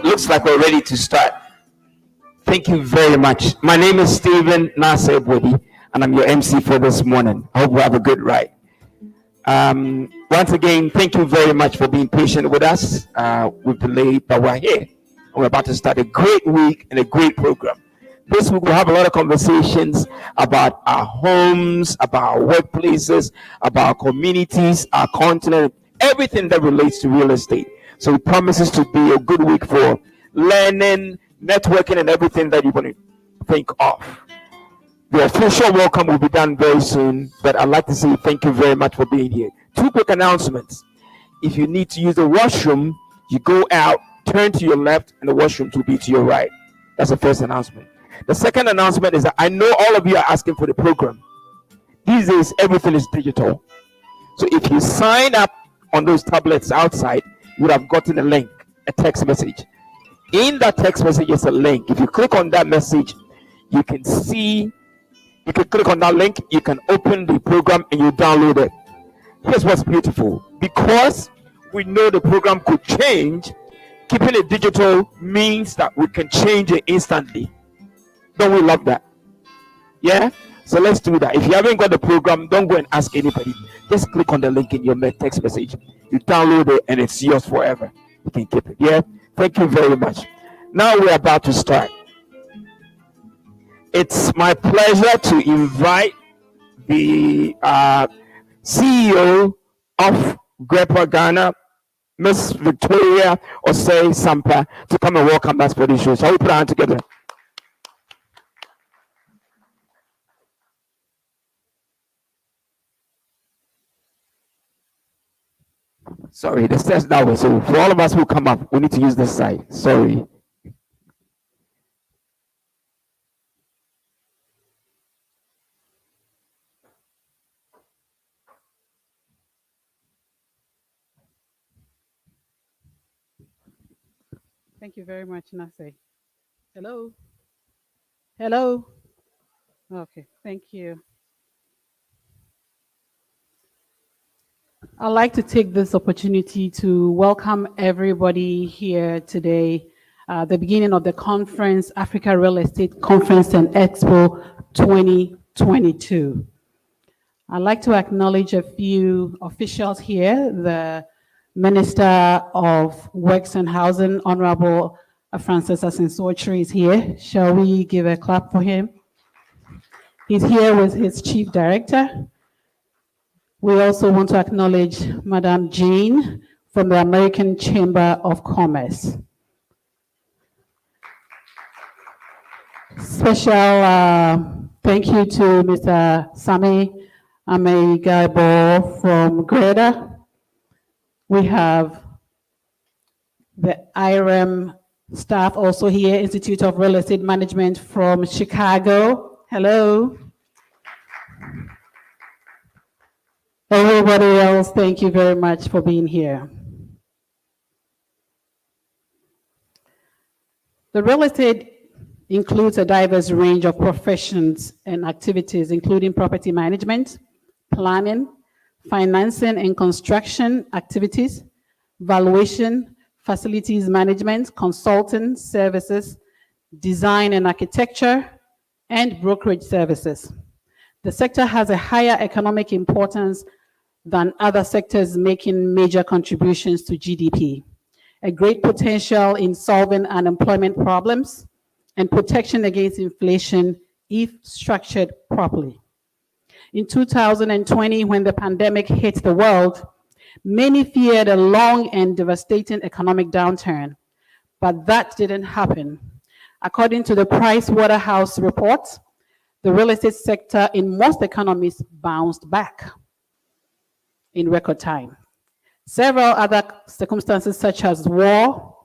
Looks like we're ready to start. Thank you very much. My name is Stephen Nasser Bodi, and I'm your MC for this morning. I hope we have a good ride. Once again, thank you very much for being patient with us. We've delayed, but we're here. We're about to start a great week and a great program. This week we'll have a lot of conversations about our homes, about our workplaces, about our communities, our continent, everything that relates to real estate. So it promises to be a good week for learning, networking, and everything that you want to think of. The official welcome will be done very soon, but I'd like to say thank you very much for being here. Two quick announcements. If you need to use the washroom, you go out, turn to your left, and the washroom will be to your right. That's the first announcement. The second announcement is that I know all of you are asking for the program. These days, everything is digital. So if you sign up on those tablets outside, you would have gotten a link, a text message. In that text message is a link. If you click on that message, you can click on that link, you can open the program and you download it. Here's what's beautiful. Because we know the program could change, keeping it digital means that we can change it instantly. Don't we love that? Yeah? So let's do that. If you haven't got the program, don't go and ask anybody. Just click on the link in your text message. You download it and it's yours forever. You can keep it. Yeah? Thank you very much. Now we're about to start. It's my pleasure to invite the CEO of Grepa Ghana, Miss Victoria Osei Sampa, to come and welcome us for this show. Shall we put our hands together? Sorry, the stairs that way. So for all of us who come up, we need to use this side. Sorry. Thank you very much, Nase. Hello? Hello? Okay, thank you. I'd like to take this opportunity to welcome everybody here today, the beginning of the conference, Africa Real Estate Conference and Expo 2022. I'd like to acknowledge a few officials here. The Minister of Works and Housing, Honorable Francis Asensochri is here. Shall we give a clap for him? He's here with his Chief Director. We also want to acknowledge Madam Jane from the American Chamber of Commerce. Special thank you to Mr. Sami Amegaibo from Greta. We have the IREM staff also here, Institute of Real Estate Management from Chicago. Hello. Everybody else, thank you very much for being here. The real estate includes a diverse range of professions and activities, including property management, planning, financing and construction activities, valuation, facilities management, consulting services, design and architecture, and brokerage services. The sector has a higher economic importance than other sectors making major contributions to GDP, a great potential in solving unemployment problems, and protection against inflation if structured properly. In 2020, when the pandemic hit the world, many feared a long and devastating economic downturn, but that didn't happen. According to the Price Waterhouse report, the real estate sector in most economies bounced back in record time. Several other circumstances, such as war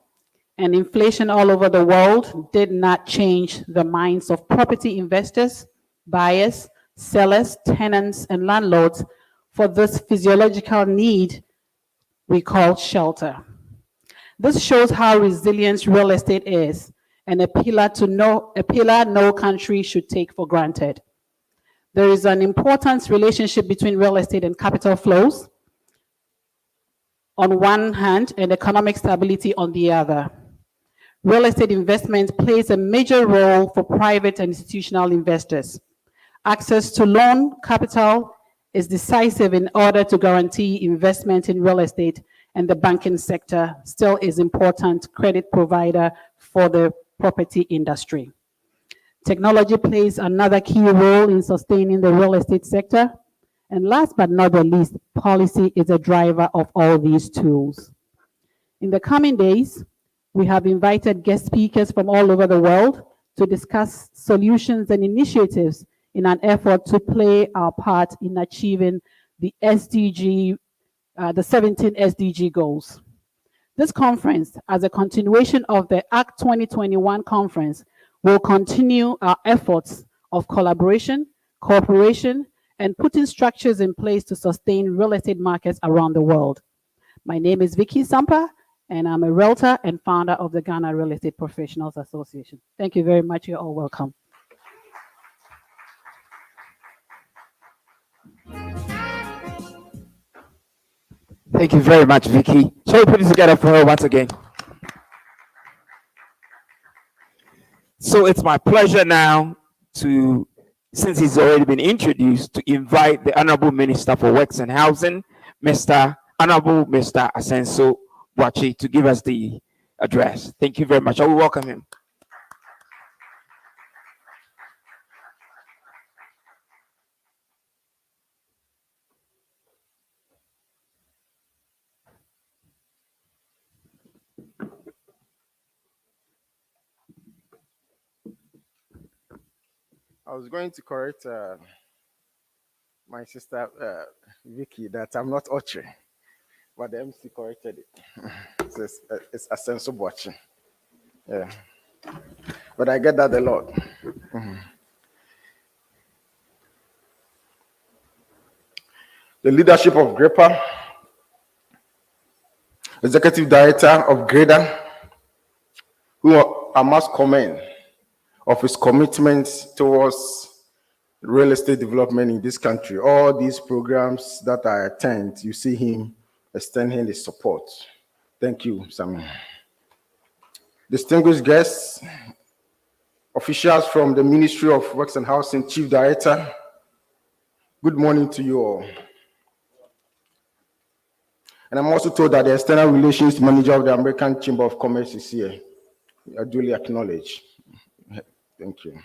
and inflation all over the world, did not change the minds of property investors, buyers, sellers, tenants, and landlords for this physiological need we call shelter. This shows how resilient real estate is, and a pillar no country should take for granted. There is an important relationship between real estate and capital flows on one hand and economic stability on the other. Real estate investment plays a major role for private and institutional investors. Access to loan capital is decisive in order to guarantee investment in real estate, and the banking sector still is important credit provider for the property industry. Technology plays another key role in sustaining the real estate sector. And last but not the least, policy is a driver of all these tools. In the coming days, we have invited guest speakers from all over the world to discuss solutions and initiatives in an effort to play our part in achieving the 17 SDG goals. This conference, as a continuation of the ACT 2021 conference, will continue our efforts of collaboration, cooperation, and putting structures in place to sustain real estate markets around the world. My name is Vicky Sampa, and I'm a realtor and founder of the Ghana Real Estate Professionals Association. Thank you very much. You're all welcome. Thank you very much, Vicky. Shall we put it together for her once again? So it's my pleasure now to, since he's already been introduced, to invite the Honorable Minister for Works and Housing, Honorable Mr. Asenso Boakye, to give us the address. Thank you very much. I will welcome him. I was going to correct my sister Vicky that I'm not Oche, but the MC corrected it. It's Asenso Boakye. Yeah. But I get that a lot. The leadership of GREPA, Executive Director of GREDA, who I must commend of his commitment towards real estate development in this country. All these programs that I attend, you see him extending his support. Thank you, Sammy. Distinguished guests, officials from the Ministry of Works and Housing, Chief Director, good morning to you all. And I'm also told that the External Relations Manager of the American Chamber of Commerce is here. I duly acknowledge. Thank you.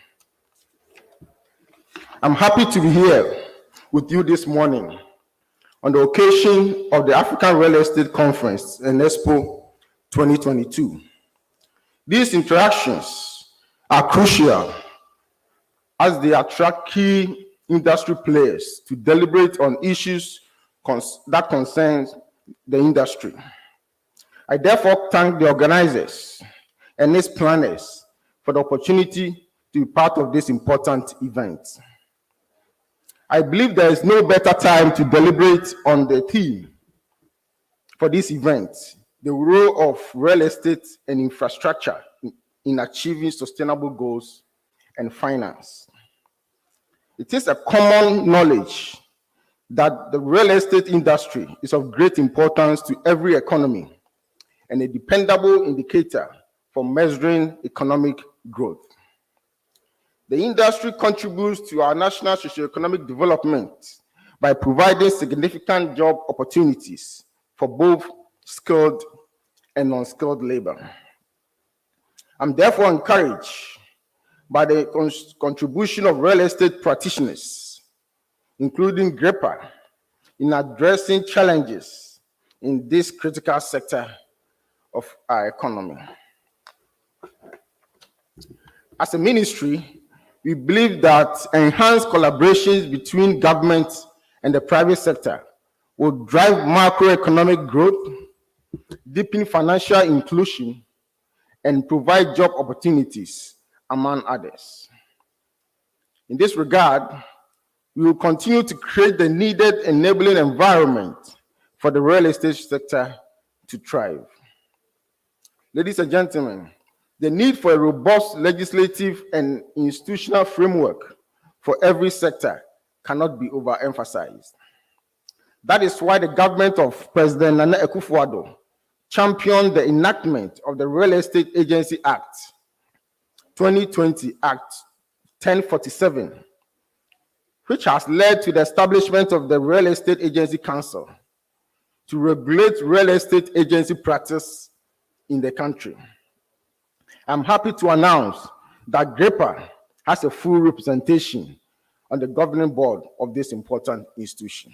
I'm happy to be here with you this morning on the occasion of the African Real Estate Conference in Expo 2022. These interactions are crucial as they attract key industry players to deliberate on issues that concern the industry. I therefore thank the organizers and its planners for the opportunity to be part of this important event. I believe there is no better time to deliberate on the theme for this event, the role of real estate and infrastructure in achieving sustainable goals and finance. It is a common knowledge that the real estate industry is of great importance to every economy and a dependable indicator for measuring economic growth. The industry contributes to our national socioeconomic development by providing significant job opportunities for both skilled and non-skilled labor. I'm therefore encouraged by the contribution of real estate practitioners, including GREPA, in addressing challenges in this critical sector of our economy. As a ministry, we believe that enhanced collaborations between government and the private sector will drive macroeconomic growth, deepen financial inclusion, and provide job opportunities, among others. In this regard, we will continue to create the needed enabling environment for the real estate sector to thrive. Ladies and gentlemen, the need for a robust legislative and institutional framework for every sector cannot be overemphasized. That is why the government of President Nana Akufo-Addo championed the enactment of the Real Estate Agency Act 2020 Act 1047, which has led to the establishment of the Real Estate Agency Council to regulate real estate agency practice in the country. I'm happy to announce that GREPA has a full representation on the governing board of this important institution.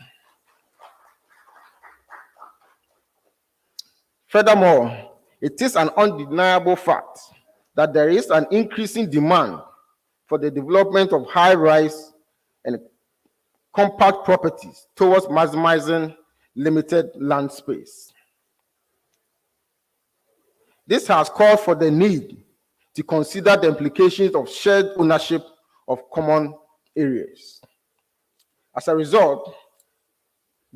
Furthermore, it is an undeniable fact that there is an increasing demand for the development of high-rise and compact properties towards maximizing limited land space. This has called for the need to consider the implications of shared ownership of common areas. As a result,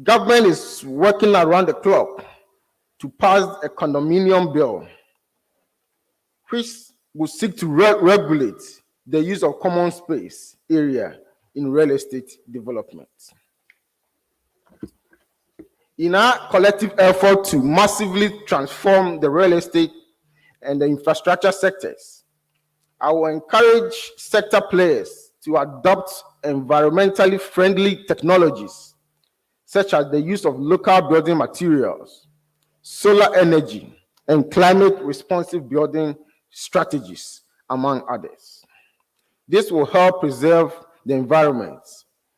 government is working around the clock to pass a condominium bill, which will seek to regulate the use of common space area in real estate development. In our collective effort to massively transform the real estate and the infrastructure sectors, I will encourage sector players to adopt environmentally friendly technologies, such as the use of local building materials, solar energy, and climate-responsive building strategies, among others. This will help preserve the environment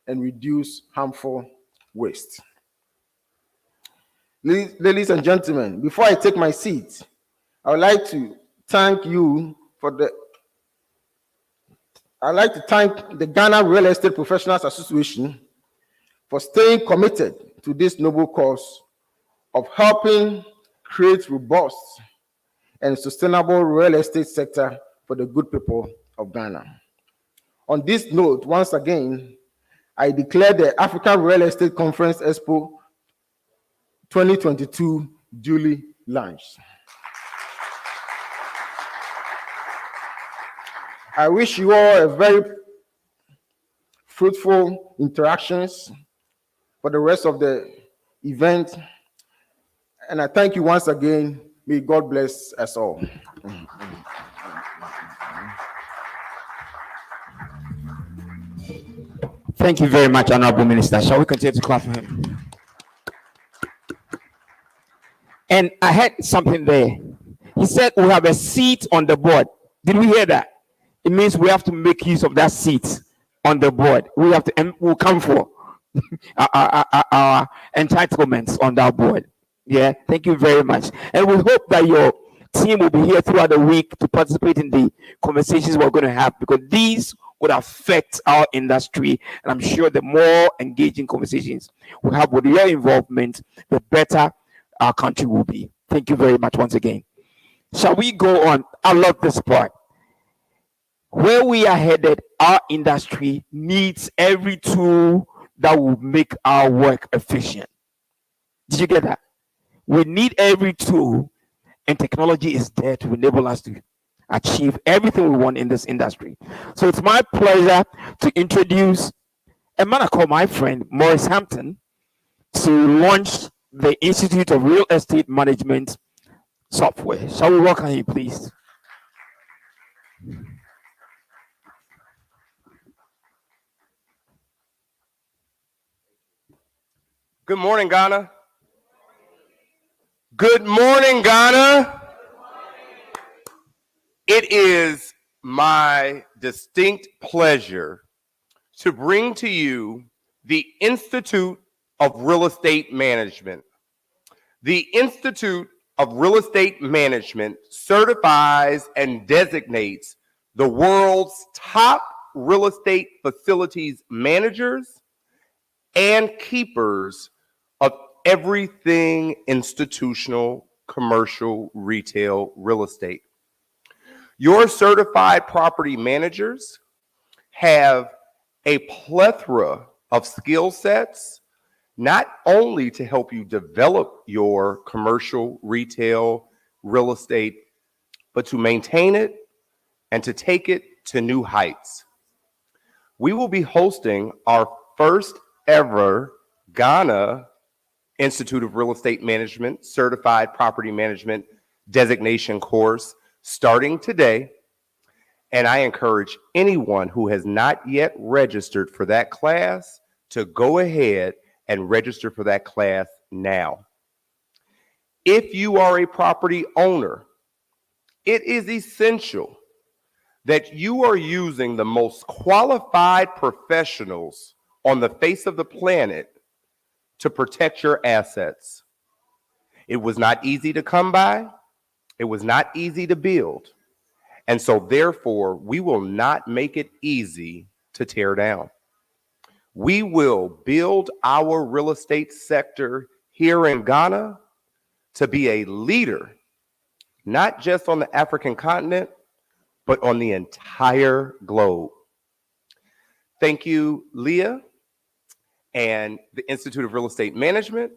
and reduce harmful waste. Ladies and gentlemen, before I take my seat, I would like to thank the Ghana Real Estate Professionals Association for staying committed to this noble cause of helping create robust and sustainable real estate sector for the good people of Ghana. On this note, once again, I declare the African Real Estate Conference Expo 2022 duly launched. I wish you all a very fruitful interactions for the rest of the event. And I thank you once again. May God bless us all. Thank you very much, Honorable Minister. Shall we continue to clap for him? And I heard something there. He said we have a seat on the board. Did we hear that? It means we have to make use of that seat on the board. We have to, and we'll come for our entitlements on that board. Yeah, thank you very much. And we hope that your team will be here throughout the week to participate in the conversations we're going to have, because these would affect our industry. And I'm sure the more engaging conversations we have with your involvement, the better our country will be. Thank you very much once again. Shall we go on? I love this part. Where we are headed, our industry needs every tool that will make our work efficient. Did you get that? We need every tool, and technology is there to enable us to achieve everything we want in this industry. So it's my pleasure to introduce a man I call my friend, Maurice Hampton, to launch the Institute of Real Estate Management software. Shall we welcome him, please? Good morning, Ghana. Good morning, Ghana. It is my distinct pleasure to bring to you the Institute of Real Estate Management. The Institute of Real Estate Management certifies and designates the world's top real estate facilities managers and keepers of everything institutional, commercial, retail, real estate. Your certified property managers have a plethora of skill sets, not only to help you develop your commercial, retail, real estate, but to maintain it and to take it to new heights. We will be hosting our first ever Ghana Institute of Real Estate Management Certified Property Management Designation course starting today. And I encourage anyone who has not yet registered for that class to go ahead and register for that class now. If you are a property owner, it is essential that you are using the most qualified professionals on the face of the planet to protect your assets. It was not easy to come by. It was not easy to build. And so therefore, we will not make it easy to tear down. We will build our real estate sector here in Ghana to be a leader, not just on the African continent, but on the entire globe. Thank you, Leah, and the Institute of Real Estate Management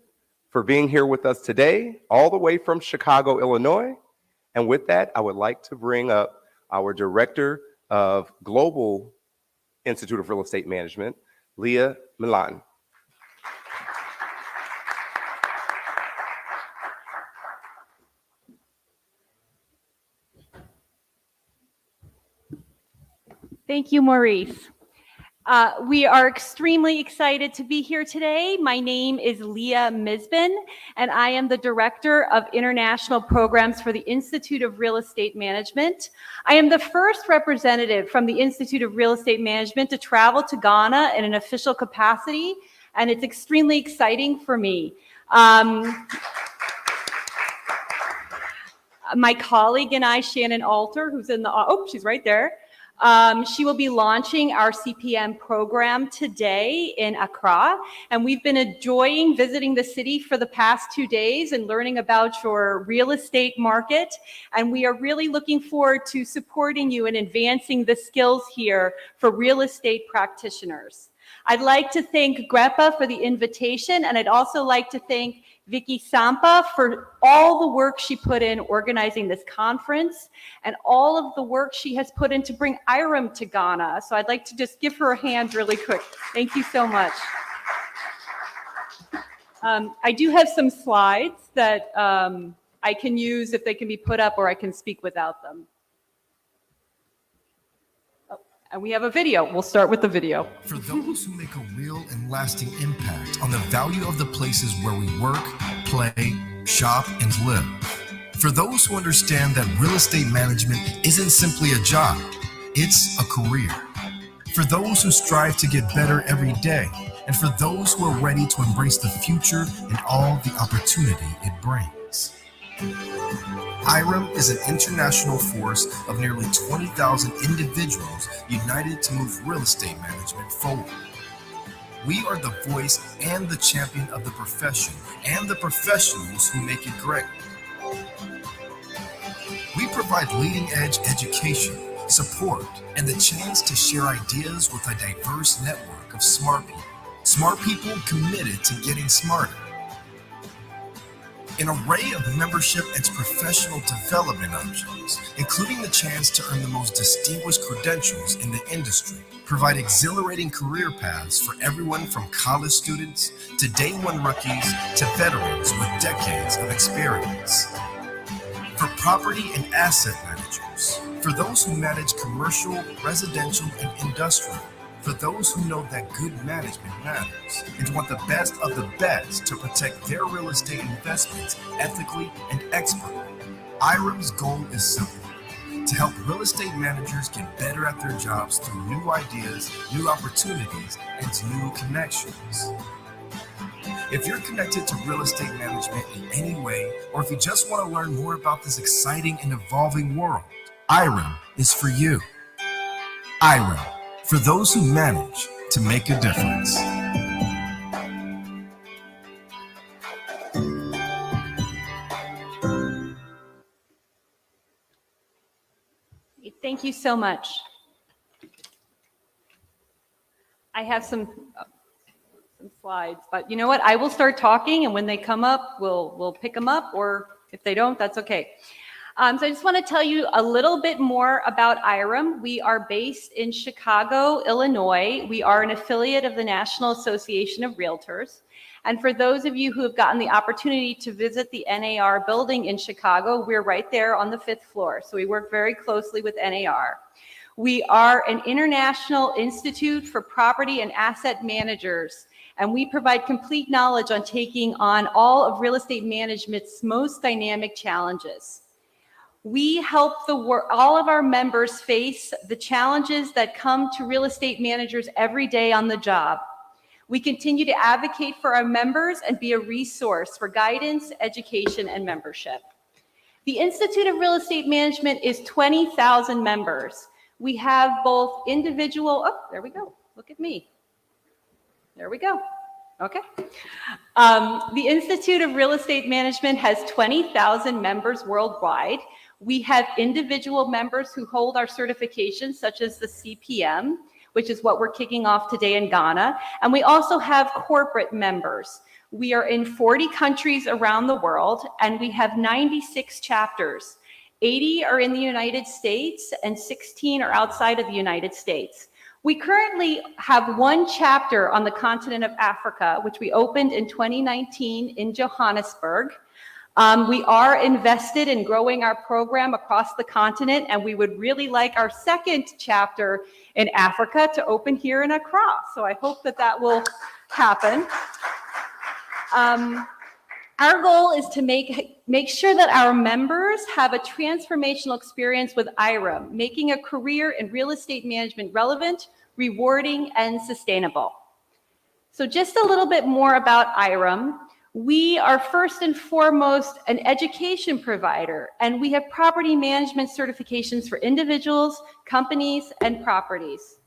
for being here with us today, all the way from Chicago, Illinois. And with that, I would like to bring up our Director of Global Institute of Real Estate Management, Leah Milan. Thank you, Maurice. We are extremely excited to be here today. My name is Leah Misbin, and I am the Director of International Programs for the Institute of Real Estate Management. I am the first representative from the Institute of Real Estate Management to travel to Ghana in an official capacity, and it's extremely exciting for me. My colleague and I, Shannon Alter, who's in the, she's right there. She will be launching our CPM program today in Accra, and we've been enjoying visiting the city for the past 2 days and learning about your real estate market, and we are really looking forward to supporting you and advancing the skills here for real estate practitioners. I'd like to thank GREPA for the invitation, and I'd also like to thank Vicky Sampa for all the work she put in organizing this conference and all of the work she has put in to bring IREM to Ghana. So I'd like to just give her a hand really quick. Thank you so much. I do have some slides that I can use if they can be put up, or I can speak without them. And we have a video. We'll start with the video. For those who make a real and lasting impact on the value of the places where we work, play, shop, and live. For those who understand that real estate management isn't simply a job, it's a career. For those who strive to get better every day, and for those who are ready to embrace the future and all the opportunity it brings. IREM is an international force of nearly 20,000 individuals united to move real estate management forward. We are the voice and the champion of the profession and the professionals who make it great. We provide leading-edge education, support, and the chance to share ideas with a diverse network of smart people committed to getting smarter. An array of membership and professional development options, including the chance to earn the most distinguished credentials in the industry, provide exhilarating career paths for everyone from college students to day one rookies to veterans with decades of experience. For property and asset managers, for those who manage commercial, residential, and industrial, for those who know that good management matters and want the best of the best to protect their real estate investments ethically and expertly. IREM's goal is simple: to help real estate managers get better at their jobs through new ideas, new opportunities, and new connections. If you're connected to real estate management in any way, or if you just want to learn more about this exciting and evolving world, IREM is for you. IREM, for those who manage to make a difference. Thank you so much. I have some slides, but you know what? I will start talking, and when they come up, we'll pick them up, or if they don't, that's okay. So I just want to tell you a little bit more about IREM. We are based in Chicago, Illinois. We are an affiliate of the National Association of Realtors. And for those of you who have gotten the opportunity to visit the NAR building in Chicago, we're right there on the 5th floor. So we work very closely with NAR. We are an international institute for property and asset managers, and we provide complete knowledge on taking on all of real estate management's most dynamic challenges. We help all of our members face the challenges that come to real estate managers every day on the job. We continue to advocate for our members and be a resource for guidance, education, and membership. The Institute of Real Estate Management is 20,000 members. We have both individual, oh, there we go, look at me. There we go. Okay. The Institute of Real Estate Management has 20,000 members worldwide. We have individual members who hold our certifications, such as the CPM, which is what we're kicking off today in Ghana. And we also have corporate members. We are in 40 countries around the world, and we have 96 chapters. 80 are in the United States, and 16 are outside of the United States. We currently have one chapter on the continent of Africa, which we opened in 2019 in Johannesburg. We are invested in growing our program across the continent, and we would really like our second chapter in Africa to open here in Accra. So I hope that that will happen. Our goal is to make sure that our members have a transformational experience with IREM, making a career in real estate management relevant, rewarding, and sustainable. So just a little bit more about IREM. We are first and foremost an education provider, and we have property management certifications for individuals, companies, and properties.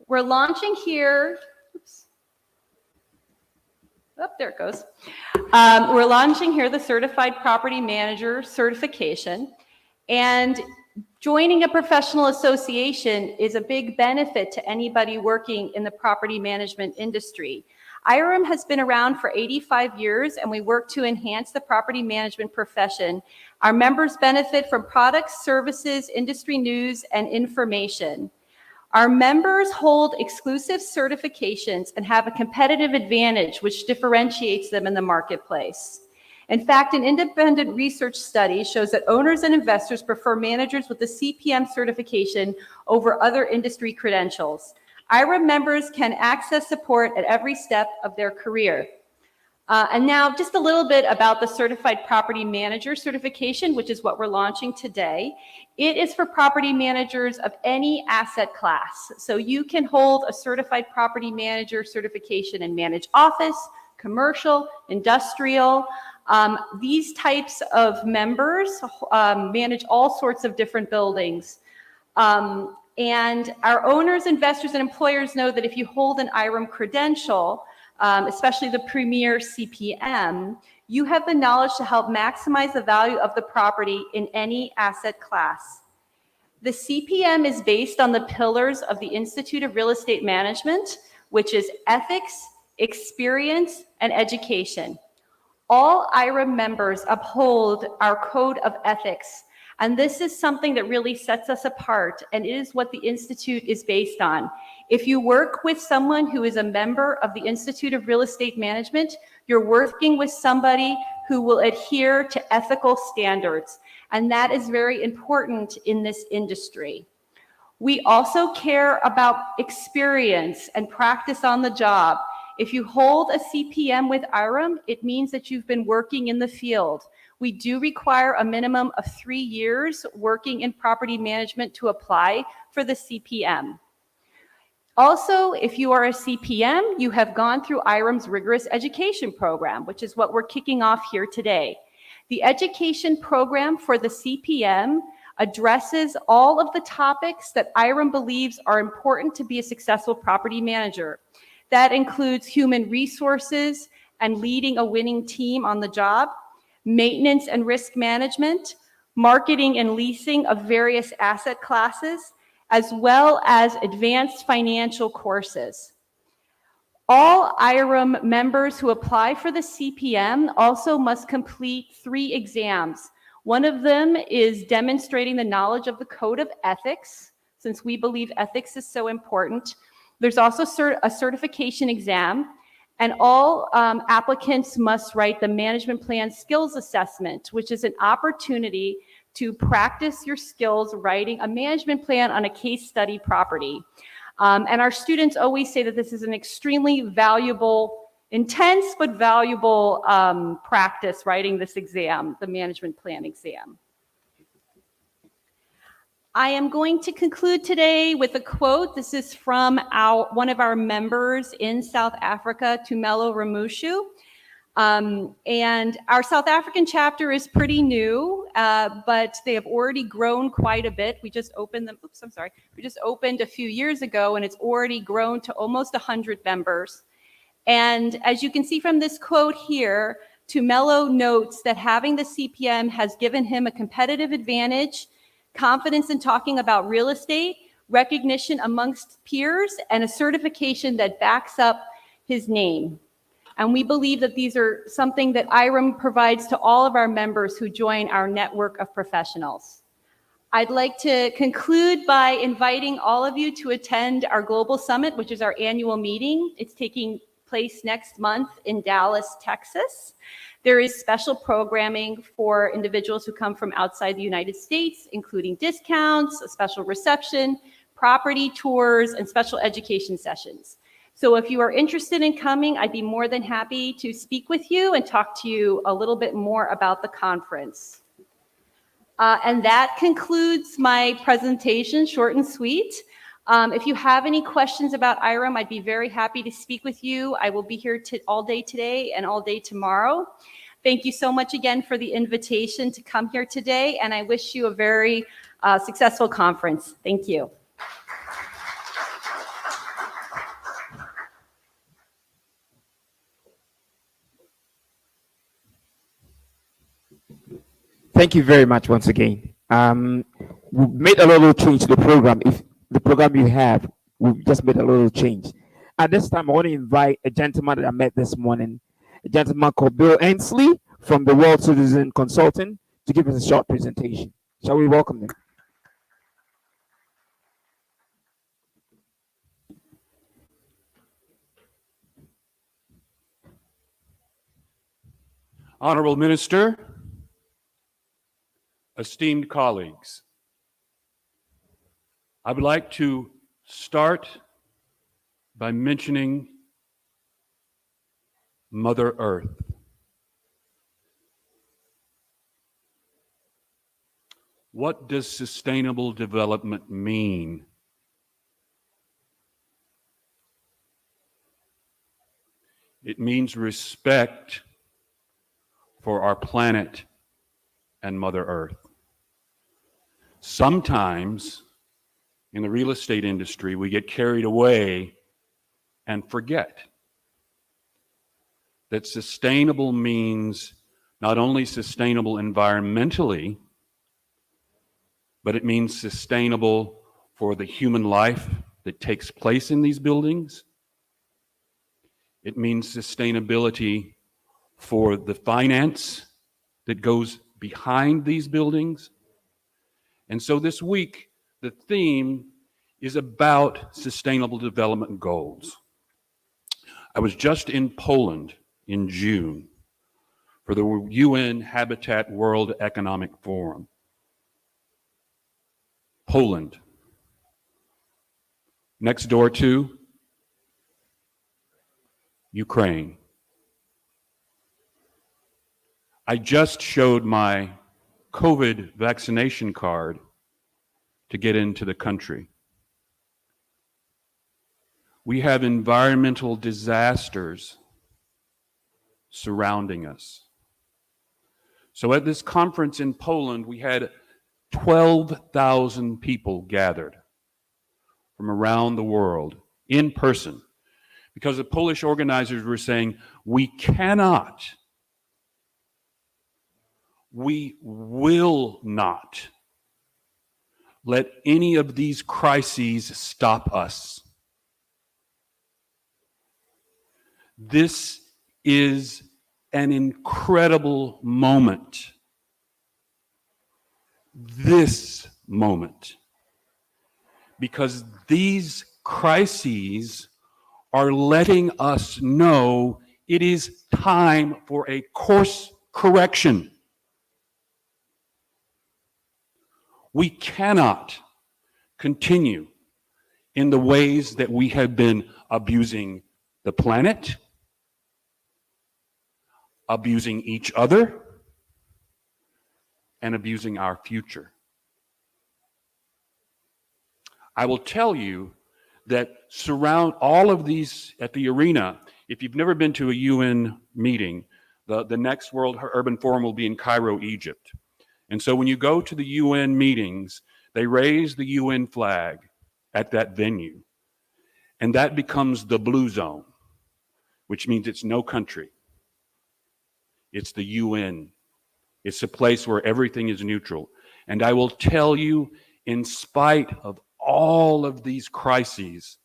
We're launching here, oops. Oh, there it goes. We're launching here the Certified Property Manager certification, and joining a professional association is a big benefit to anybody working in the property management industry. IREM has been around for 85 years, and we work to enhance the property management profession. Our members benefit from products, services, industry news, and information. Our members hold exclusive certifications and have a competitive advantage which differentiates them in the marketplace. In fact, an independent research study shows that owners and investors prefer managers with the CPM certification over other industry credentials. IREM members can access support at every step of their career. And now just a little bit about the Certified Property Manager certification, which is what we're launching today. It is for property managers of any asset class. So you can hold a Certified Property Manager certification and manage office, commercial, industrial. These types of members manage all sorts of different buildings. And our owners, investors, and employers know that if you hold an IREM credential, especially the Premier CPM, you have the knowledge to help maximize the value of the property in any asset class. The CPM is based on the pillars of the Institute of Real Estate Management, which is ethics, experience, and education. All IREM members uphold our code of ethics, and this is something that really sets us apart, and it is what the Institute is based on. If you work with someone who is a member of the Institute of Real Estate Management, you're working with somebody who will adhere to ethical standards, and that is very important in this industry. We also care about experience and practice on the job. If you hold a CPM with IREM, it means that you've been working in the field. We do require a minimum of 3 years working in property management to apply for the CPM. Also, if you are a CPM, you have gone through IREM's rigorous education program, which is what we're kicking off here today. The education program for the CPM addresses all of the topics that IREM believes are important to be a successful property manager. That includes human resources and leading a winning team on the job, maintenance and risk management, marketing and leasing of various asset classes, as well as advanced financial courses. All IREM members who apply for the CPM also must complete 3 exams. One of them is demonstrating the knowledge of the Code of Ethics, since we believe ethics is so important. There's also a certification exam, and all applicants must write the Management Plan Skills Assessment, which is an opportunity to practice your skills writing a management plan on a case study property. And our students always say that this is an extremely valuable, intense but valuable practice, writing this exam, the management plan exam. I am going to conclude today with a quote. This is from one of our members in South Africa, Tumelo Ramushu. And our South African chapter is pretty new, but they have already grown quite a bit. We just opened them, we just opened a few years ago, and it's already grown to almost 100 members. And as you can see from this quote here, Tumelo notes that having the CPM has given him a competitive advantage, confidence in talking about real estate, recognition amongst peers, and a certification that backs up his name. And we believe that these are something that IREM provides to all of our members who join our network of professionals. I'd like to conclude by inviting all of you to attend our Global Summit, which is our annual meeting. It's taking place next month in Dallas, Texas. There is special programming for individuals who come from outside the United States, including discounts, a special reception, property tours, and special education sessions. So if you are interested in coming, I'd be more than happy to speak with you and talk to you a little bit more about the conference. And that concludes my presentation, short and sweet. If you have any questions about IREM, I'd be very happy to speak with you. I will be here all day today and all day tomorrow. Thank you so much again for the invitation to come here today, and I wish you a very successful conference. Thank you. Thank you very much once again. We've made a little change to the program. If the program you have, we've just made a little change. At this time, I want to invite a gentleman that I met this morning, a gentleman called Bill Ainsley from the World Citizen Consulting, to give us a short presentation. Shall we welcome him? Honorable Minister, esteemed colleagues, I would like to start by mentioning Mother Earth. What does sustainable development mean? It means respect for our planet and Mother Earth. Sometimes in the real estate industry, we get carried away and forget that sustainable means not only sustainable environmentally, but it means sustainable for the human life that takes place in these buildings. It means sustainability for the finance that goes behind these buildings. And so this week, the theme is about sustainable development goals. I was just in Poland in June for the UN Habitat World Economic Forum. Poland, next door to Ukraine. I just showed my COVID vaccination card to get into the country. We have environmental disasters surrounding us. So at this conference in Poland, we had 12,000 people gathered from around the world in person, because the Polish organizers were saying, we cannot we will not let any of these crises stop us. This is an incredible moment. This moment. Because these crises are letting us know it is time for a course correction. We cannot continue in the ways that we have been abusing the planet, abusing each other, and abusing our future. I will tell you that surround all of these at the arena. If you've never been to a UN meeting, the next World Urban Forum will be in Cairo, Egypt. And so when you go to the UN meetings, they raise the UN flag at that venue. And that becomes the blue zone, which means it's no country. It's the UN. It's a place where everything is neutral. And I will tell you, in spite of all of these crises,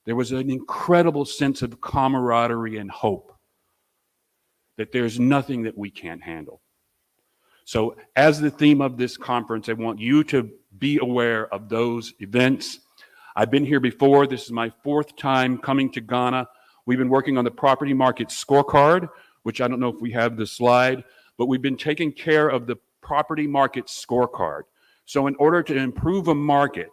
there was an incredible sense of camaraderie and hope that there's nothing that we can't handle. So as the theme of this conference, I want you to be aware of those events. I've been here before. This is my fourth time coming to Ghana. We've been working on the property market scorecard, which I don't know if we have the slide, but we've been taking care of the property market scorecard. So in order to improve a market,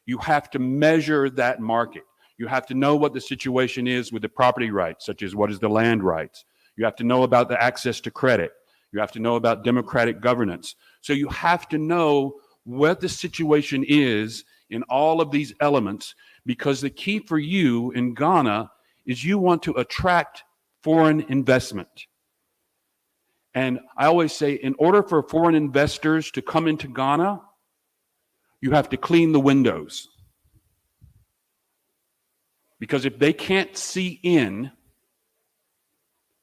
you have to measure that market. You have to know what the situation is with the property rights, such as what is the land rights. You have to know about the access to credit. You have to know about democratic governance. So you have to know what the situation is in all of these elements, because the key for you in Ghana is you want to attract foreign investment. And I always say, in order for foreign investors to come into Ghana, you have to clean the windows. Because if they can't see in,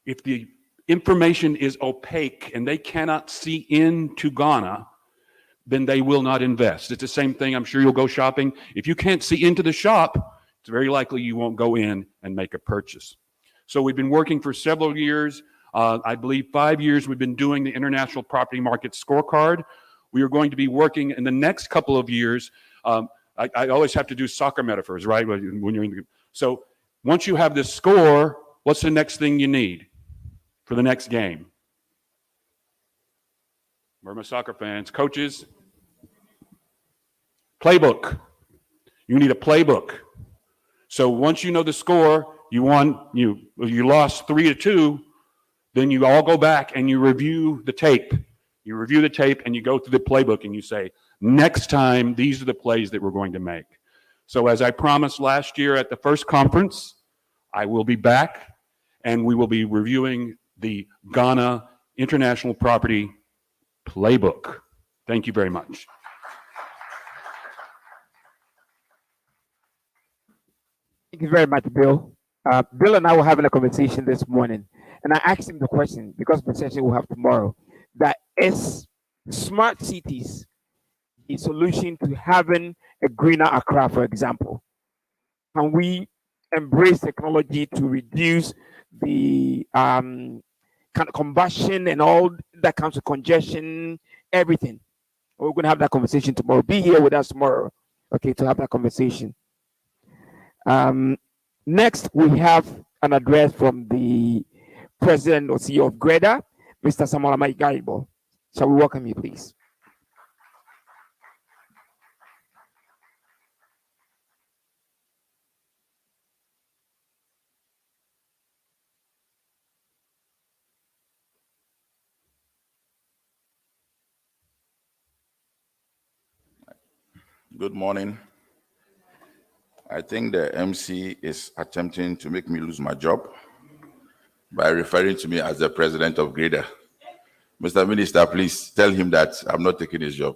if the information is opaque and they cannot see into Ghana, then they will not invest. It's the same thing. I'm sure you'll go shopping. If you can't see into the shop, it's very likely you won't go in and make a purchase. So we've been working for several years. I believe 5 years we've been doing the International Property Market Scorecard. We are going to be working in the next couple of years. I always have to do soccer metaphors, right? When you're in the, so once you have this score, what's the next thing you need for the next game? Where are my soccer fans? Coaches? Playbook. You need a playbook. So once you know the score, you won, you lost 3-2, then you all go back and you review the tape. You review the tape and you go through the playbook and you say, next time, these are the plays that we're going to make. So as I promised last year at the first conference, I will be back and we will be reviewing the Ghana International Property Playbook. Thank you very much. Thank you very much, Bill. Bill and I were having a conversation this morning, and I asked him the question, because the session we'll have tomorrow, that is smart cities a solution to having a greener Accra, for example? Can we embrace technology to reduce the kind of combustion and all that comes with congestion, everything? We're going to have that conversation tomorrow. Be here with us tomorrow, okay, to have that conversation. Next, we have an address from the President or CEO of GREDA, Mr. Samuel Amai Garibo. Shall we welcome you, please? Good morning. I think the MC is attempting to make me lose my job by referring to me as the president of GREDA. Mr. Minister, please tell him that I'm not taking his job.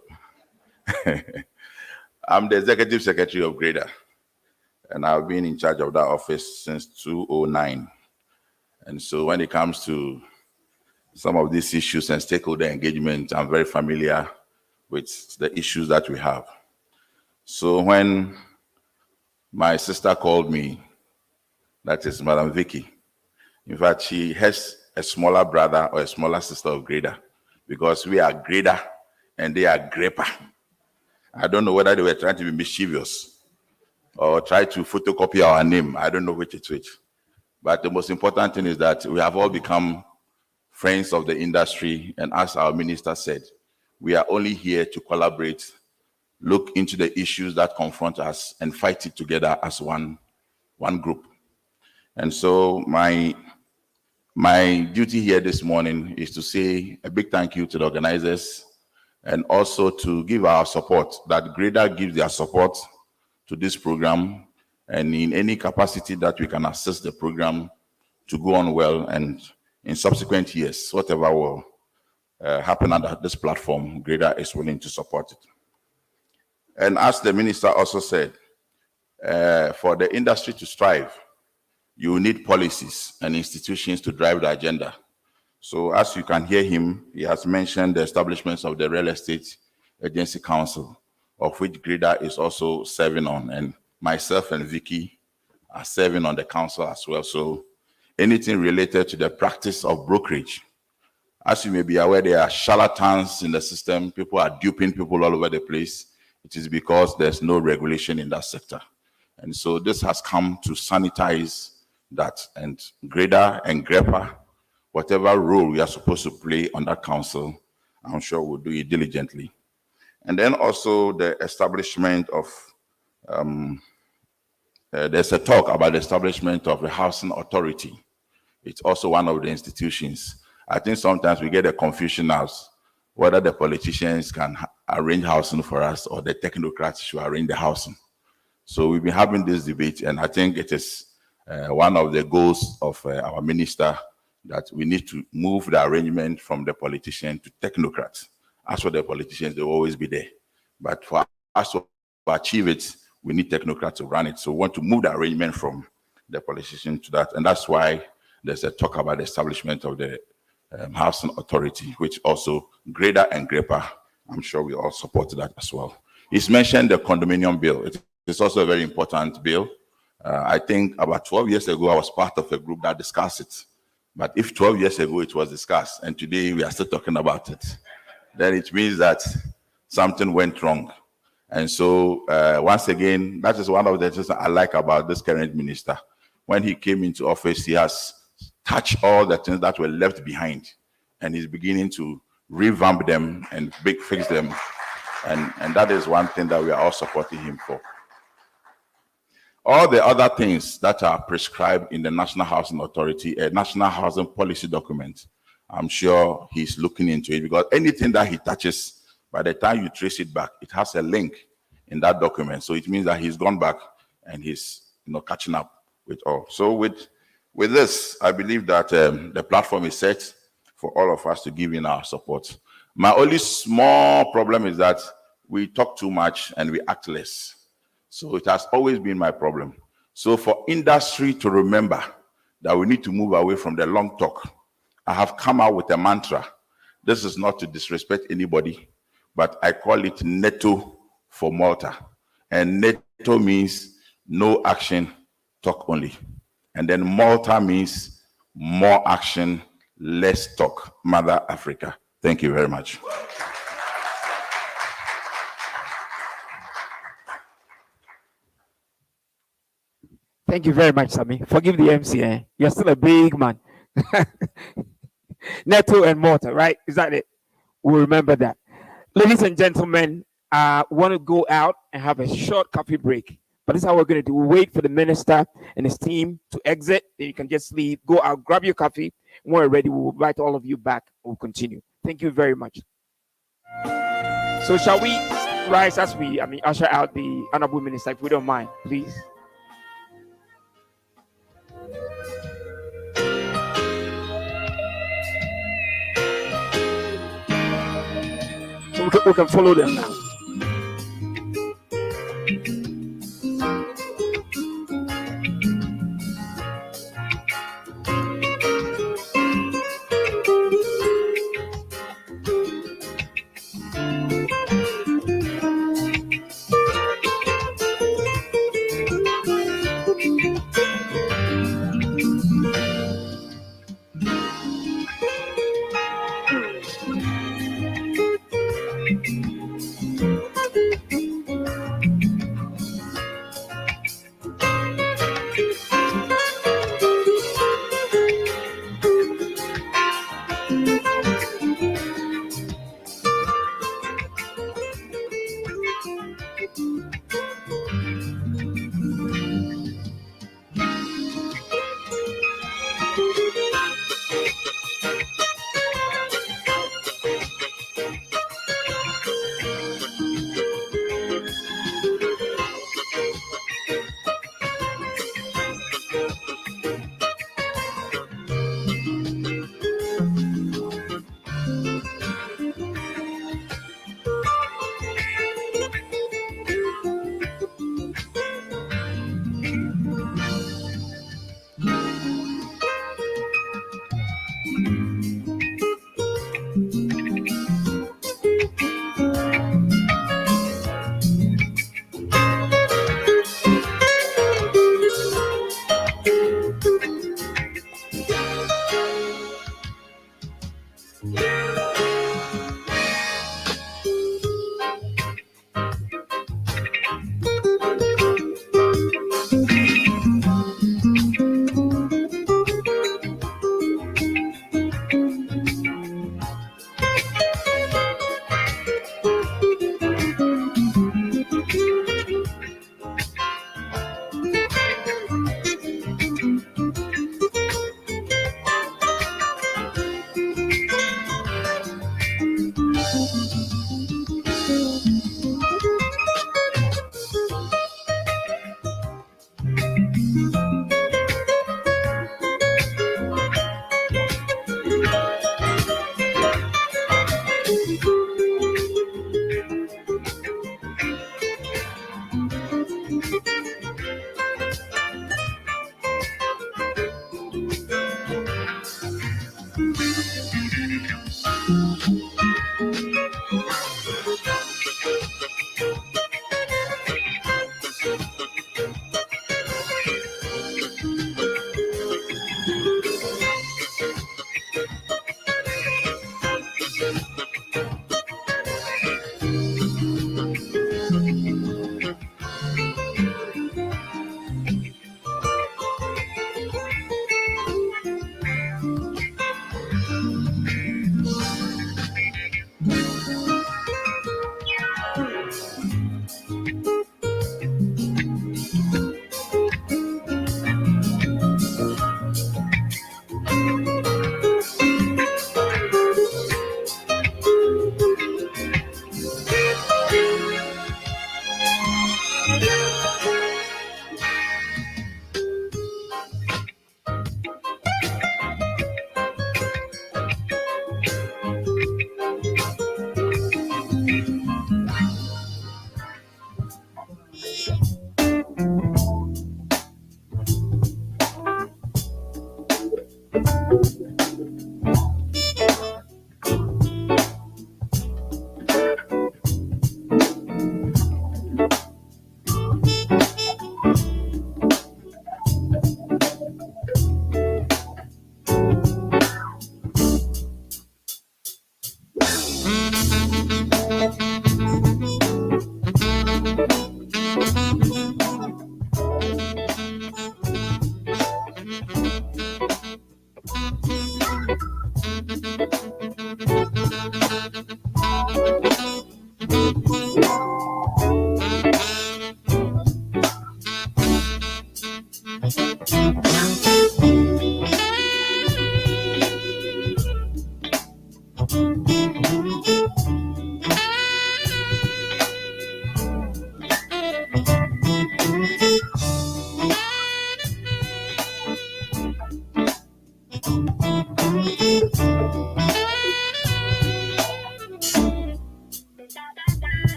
I'm the executive secretary of GREDA, and I've been in charge of that office since 2009. And so when it comes to some of these issues and stakeholder engagement. I'm very familiar with the issues that we have. So when my sister called me, that is Madam Vicky, in fact, she has a smaller brother or a smaller sister of Grader, because we are Grader and they are Grepper. I don't know whether they were trying to be mischievous or try to photocopy our name. I don't know which is which. But the most important thing is that we have all become friends of the industry. And as our minister said, we are only here to collaborate, look into the issues that confront us, and fight it together as one group. And so my duty here this morning is to say a big thank you to the organizers, and also to give our support, that Grader gives their support to this program, and in any capacity that we can assist the program to go on well, and in subsequent years, whatever will happen under this platform, Grader is willing to support it. And as the minister also said, for the industry to strive, you need policies and institutions to drive the agenda. So as you can hear him, he has mentioned the establishments of the Real Estate Agency Council, of which Grader is also serving on, and myself and Vicky are serving on the council as well. So anything related to the practice of brokerage, as you may be aware, there are charlatans in the system. People are duping people all over the place. It is because there's no regulation in that sector. And so this has come to sanitize that, and Grader and Grepper, whatever role we are supposed to play on that council, I'm sure we'll do it diligently. And then also the establishment of, there's a talk about the establishment of a housing authority. It's also one of the institutions. I think sometimes we get a confusion as whether the politicians can arrange housing for us or the technocrats should arrange the housing. So we've been having this debate, and I think it is one of the goals of our minister, that we need to move the arrangement from the politician to technocrats. As for the politicians, they will always be there. But for us to achieve it, we need technocrats to run it. So we want to move the arrangement from the politician to that. And that's why there's a talk about the establishment of the housing authority, which also Grader and Grepper, I'm sure we all support that as well. He's mentioned the condominium bill. It is also a very important bill. I think about 12 years ago, I was part of a group that discussed it. But if 12 years ago it was discussed and today we are still talking about it, then it means that something went wrong. And so once again, that is one of the things I like about this current minister. When he came into office, he has touched all the things that were left behind, and he's beginning to revamp them and fix them. And that is one thing that we are all supporting him for. All the other things that are prescribed in the National Housing Authority, a National Housing Policy document, I'm sure he's looking into it, because anything that he touches, by the time you trace it back, it has a link in that document. So it means that he's gone back and he's catching up with all. So with this, I believe that the platform is set for all of us to give in our support. My only small problem is that we talk too much and we act less. So it has always been my problem. So for industry to remember that we need to move away from the long talk, I have come out with a mantra. This is not to disrespect anybody, but I call it NETO for Malta. And NETO means no action, talk only. And then Malta means more action, less talk. Mother Africa. Thank you very much. Thank you very much, Sammy. Forgive the MC. You're still a big man. Neto and Malta, right? Is that it? We'll remember that. Ladies and gentlemen, want to go out and have a short coffee break. But this is how we're going to do. We'll wait for the minister and his team to exit. Then you can just leave, go out, grab your coffee. When we're ready, we'll invite all of you back. We'll continue. Thank you very much. So shall we rise as we, usher out the honorable minister, if we don't mind, please. We can follow them now.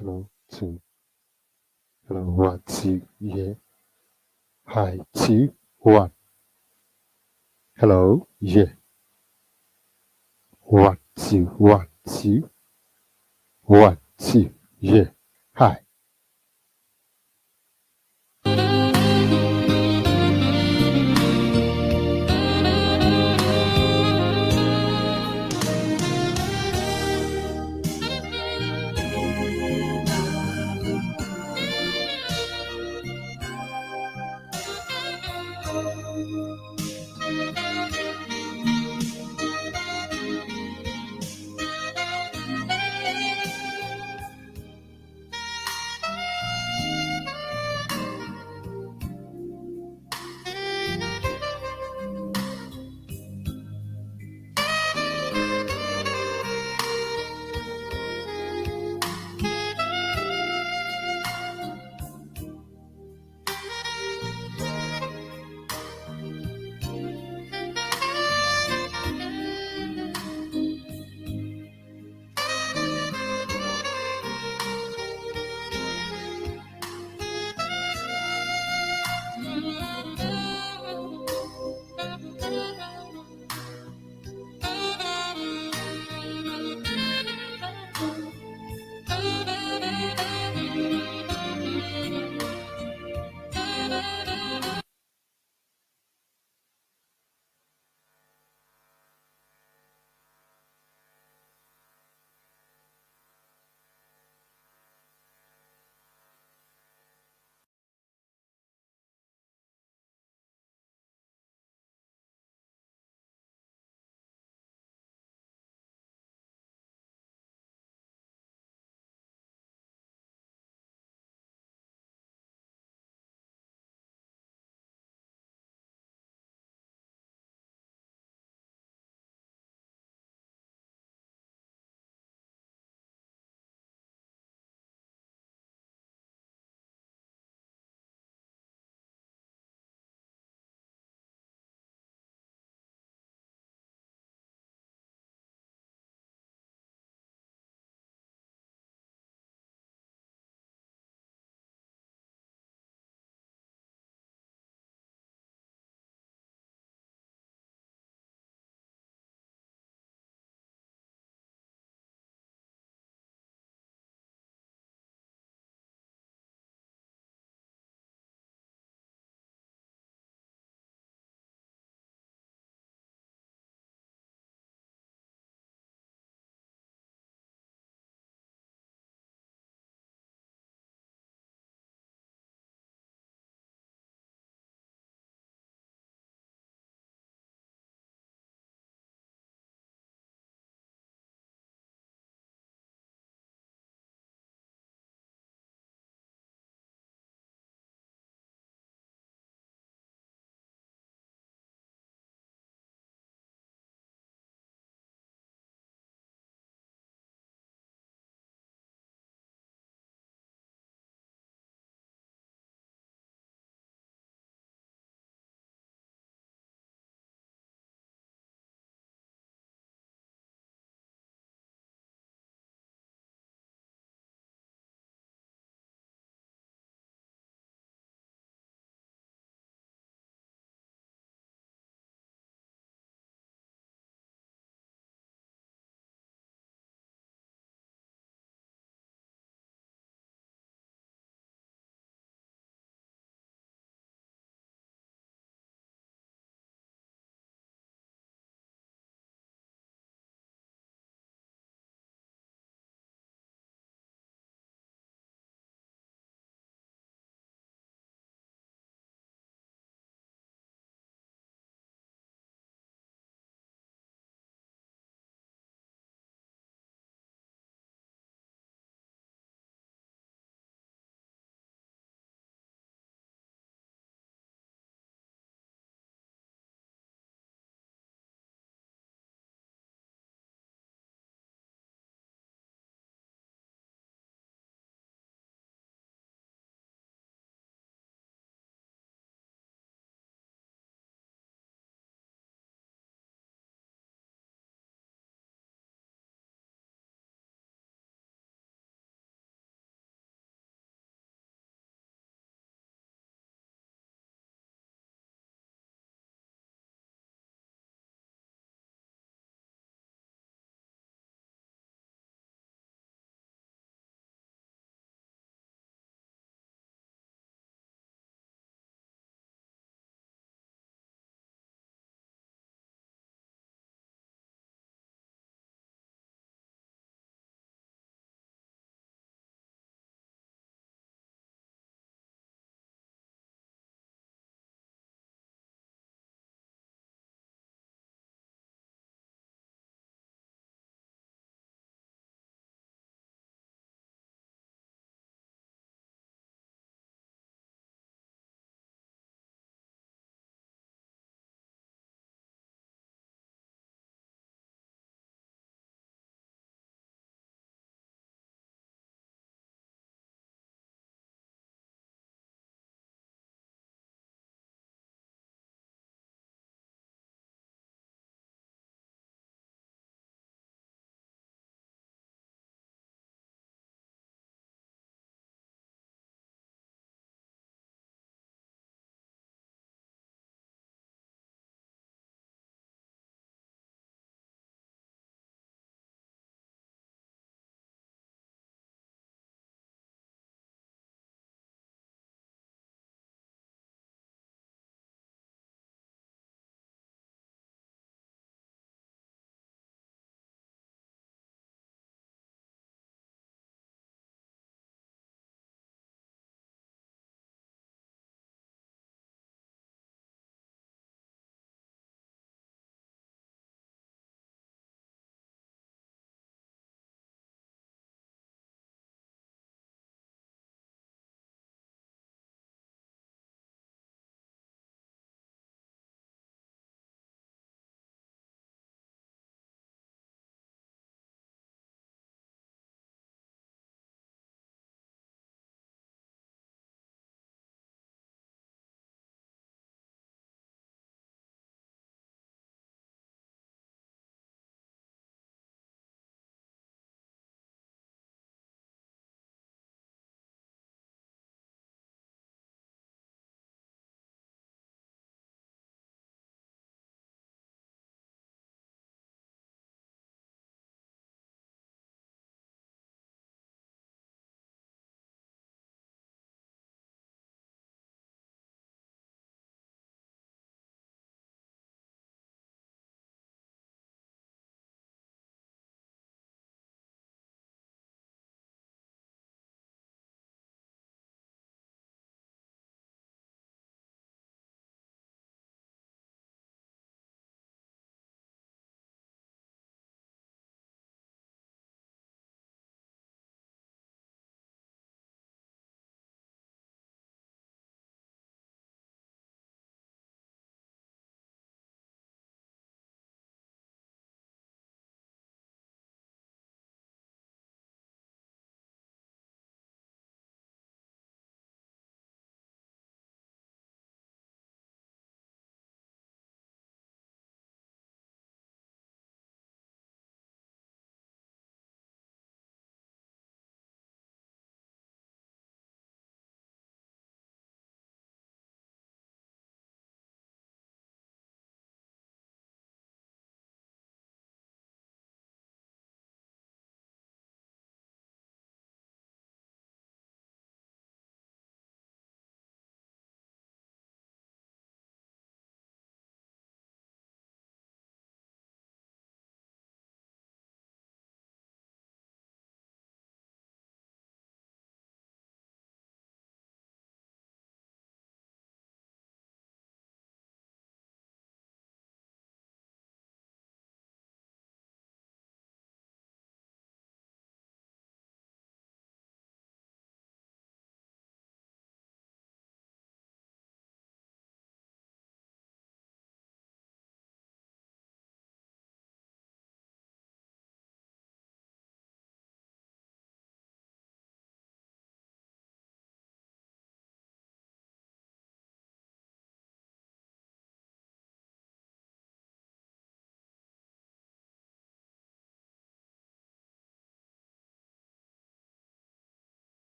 Hello, two. Hello, one, two, yeah. Hi, two, one. Hello, yeah. One, two, one, two. One, two, yeah. Hi.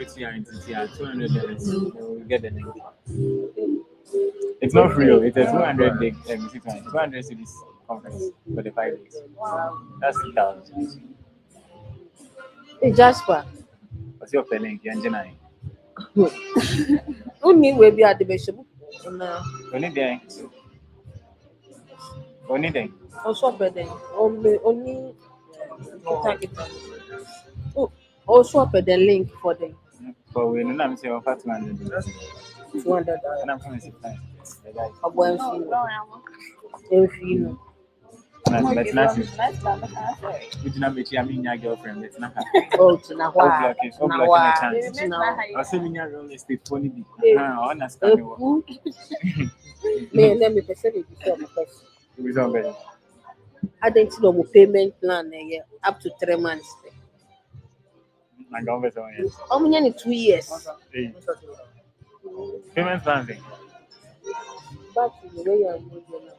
$200. You get the link. It's not free. It's a 200 big 200 cities conference for the 5 days. That's 2,000. Hey, Jasper. What's your link? You're Only will be at the bishop. No. only there. Only there. Also, better. Only. Oh, also, put the link for them. But we know I'm saying offer 200. $200. And I'm coming to find. If you know. Let's not see. Would you not make your girlfriend? Let's not have. Oh, to now, Okay, so blocking a chance. I'll say in your real estate funny. I understand you. Me, let me present it before my question. It was on better. I didn't know payment plan up to 3 months. My government on yes. How many 2 years? Payment plan thing. Back to the way you're moving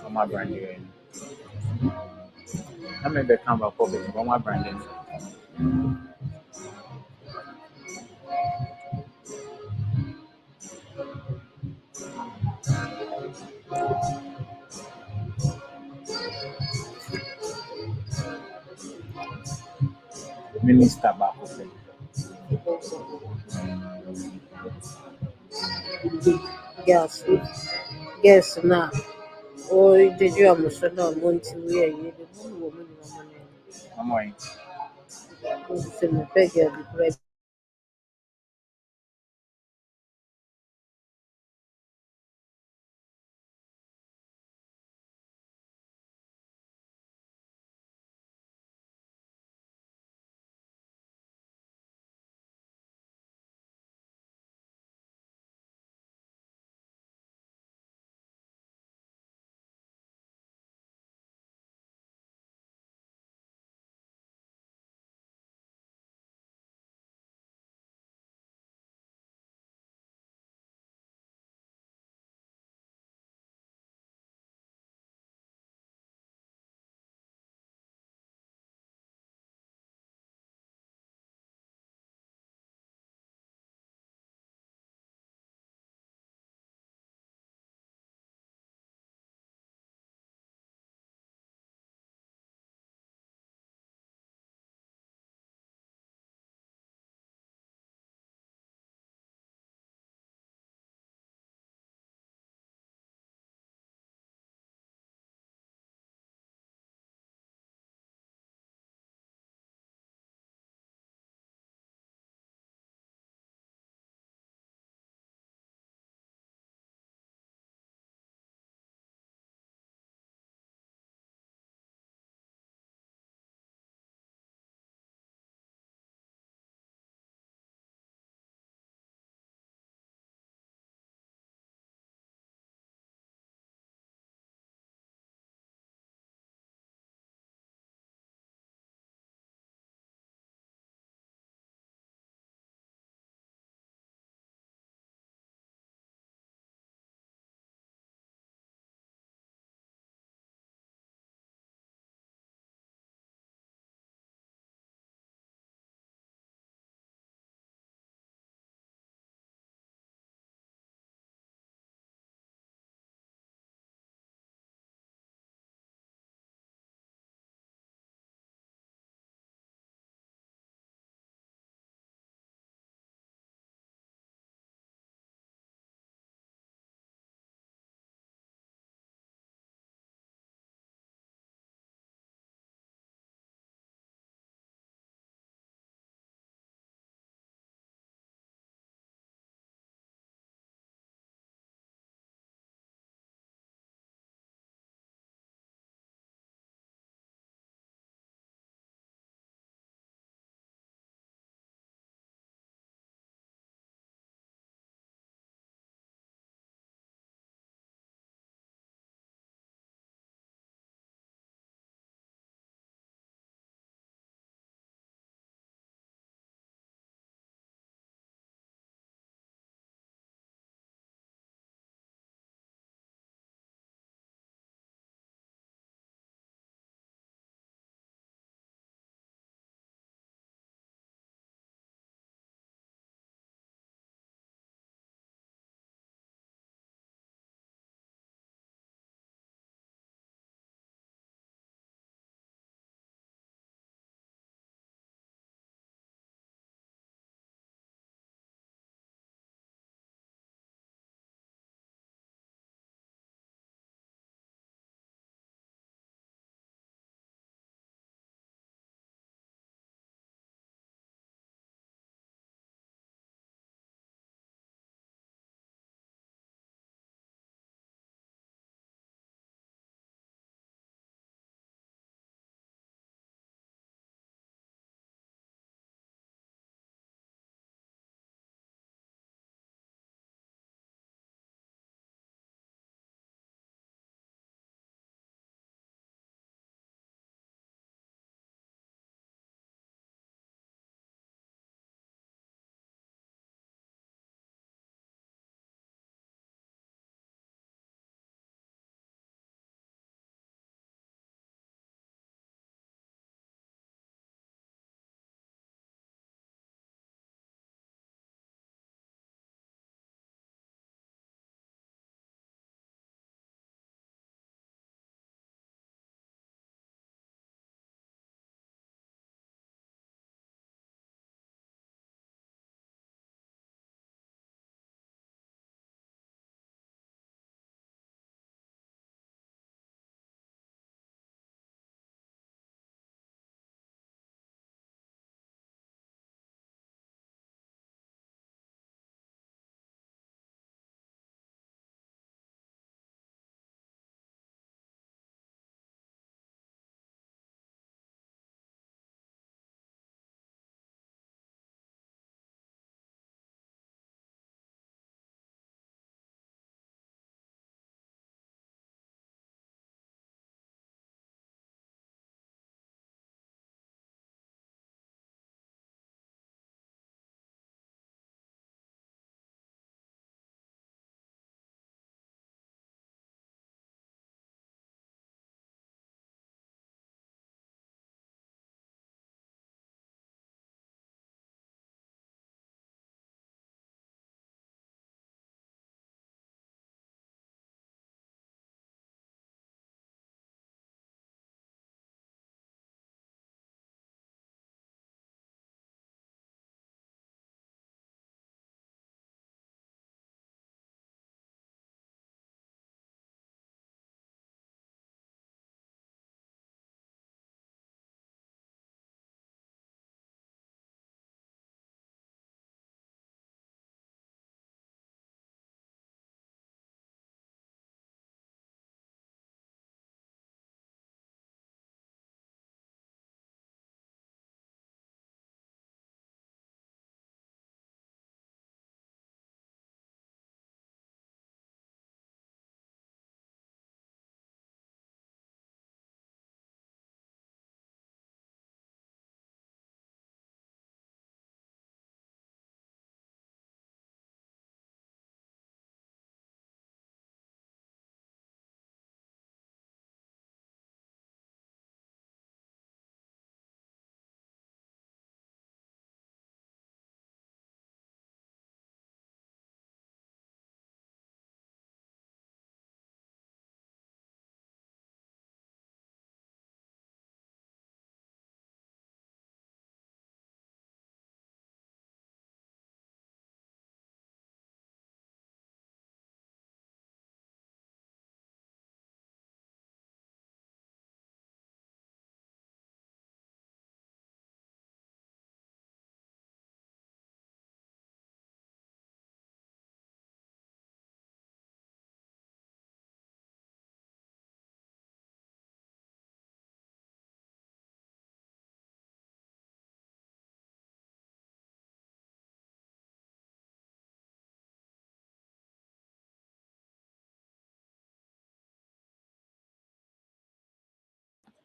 On my brand new. I made the camera public on my branding. Minister back open. Yes, yes, now. Oh, did you have a no months we are you the woman? I'm going. I'm beg you,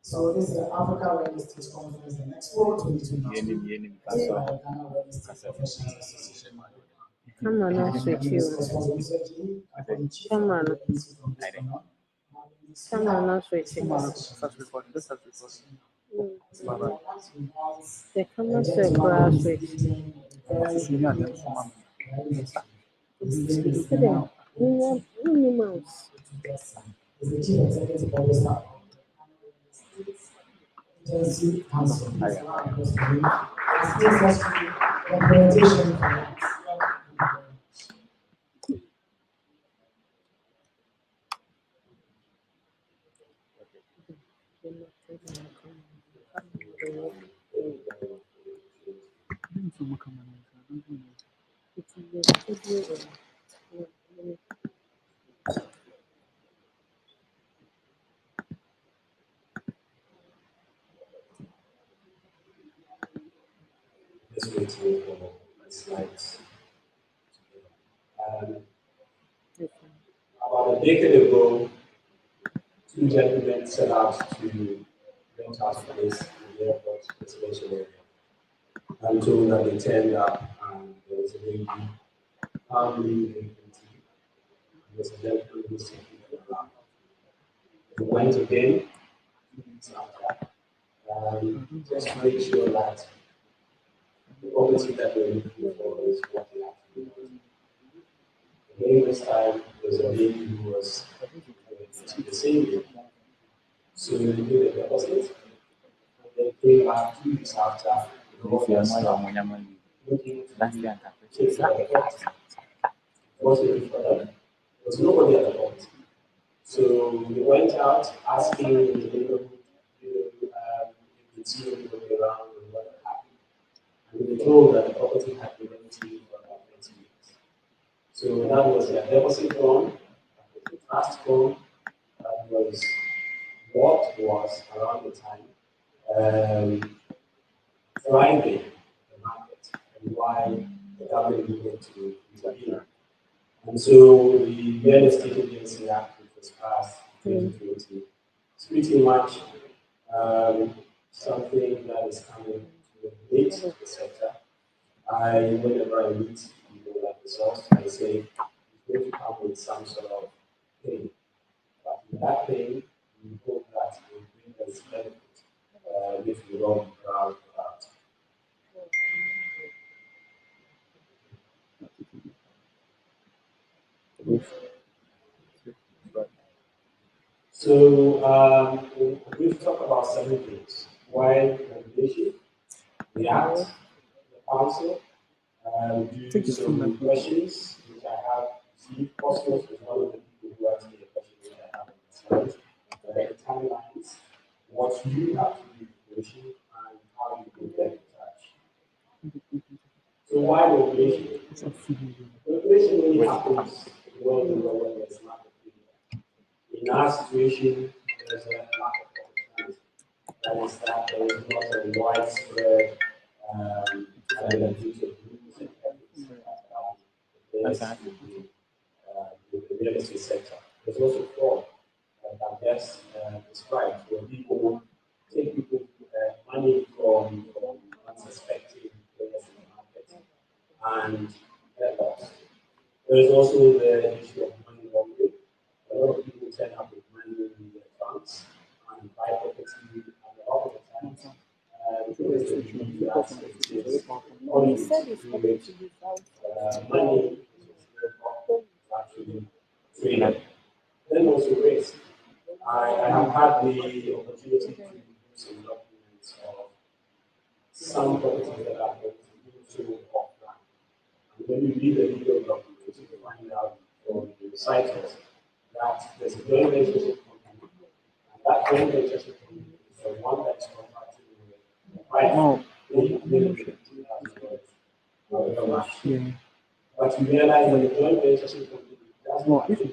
So this is the Africa Real Estate Conference and Expo 2022 by the Ghana Real Estate Professionals Association. Come on, now switch you. Come on. Come on, now switch you. The camera said class switch. Minnie Mouse. Is the chief executive officer. Agency Council. Documentation for that. This way to my slides. About a decade ago, two gentlemen set out to rent out a place in the airport residential area. I'm told that they turned up and there was a lady calmly drinking tea. There was a gentleman who was sitting around. We went again, just to make sure that the property that we're looking for is what they actually want. Again, this time, there was a lady who was the same way. So we did a deposit, and then came back 2 weeks after. Looking for them. Was looking for them. There was nobody at the property. So we went out asking in the neighborhood, if we could see anybody around and what happened. And we were told that the property had been empty for about 20 years. So that was their deposit form, that was the trust form, that was what was around the time driving the market and why the government needed to intervene. And so the Real Estate Agency Act, which was passed in 2020, is pretty much something that is coming to regulate the sector. Whenever I meet people like yourself, I say it's going to come with some sort of thing. But in that thing, we hope that it will bring us benefit, which we will all be proud about. So we've talked about 7 things: why regulation, the act, the council, do some questions which I have received. Cosmos is one of the people who asked me the question which I have on the slide. The timelines, what you have to do with regulation, and how you can get in touch. So why regulation? Regulation only happens when there's market failure. In our situation, there's a lack of opportunity. That is that there is not a widespread availability of rules and ethics with the real estate sector. There's also fraud that gets described where people take money from unsuspecting players in the market and get lost. There is also the issue of money laundering. A lot of people turn up with money in their funds and buy property, and a lot of the times, because they believe that it is only money is actually freedom. Then also risk. I have had the opportunity to do some documents of some properties that are sold offline. And when you read the legal documents, you find out from the recitals that there's a joint venture company, and that joint venture company is the one that's contracting with the private. But you realize that the joint venture company does not have to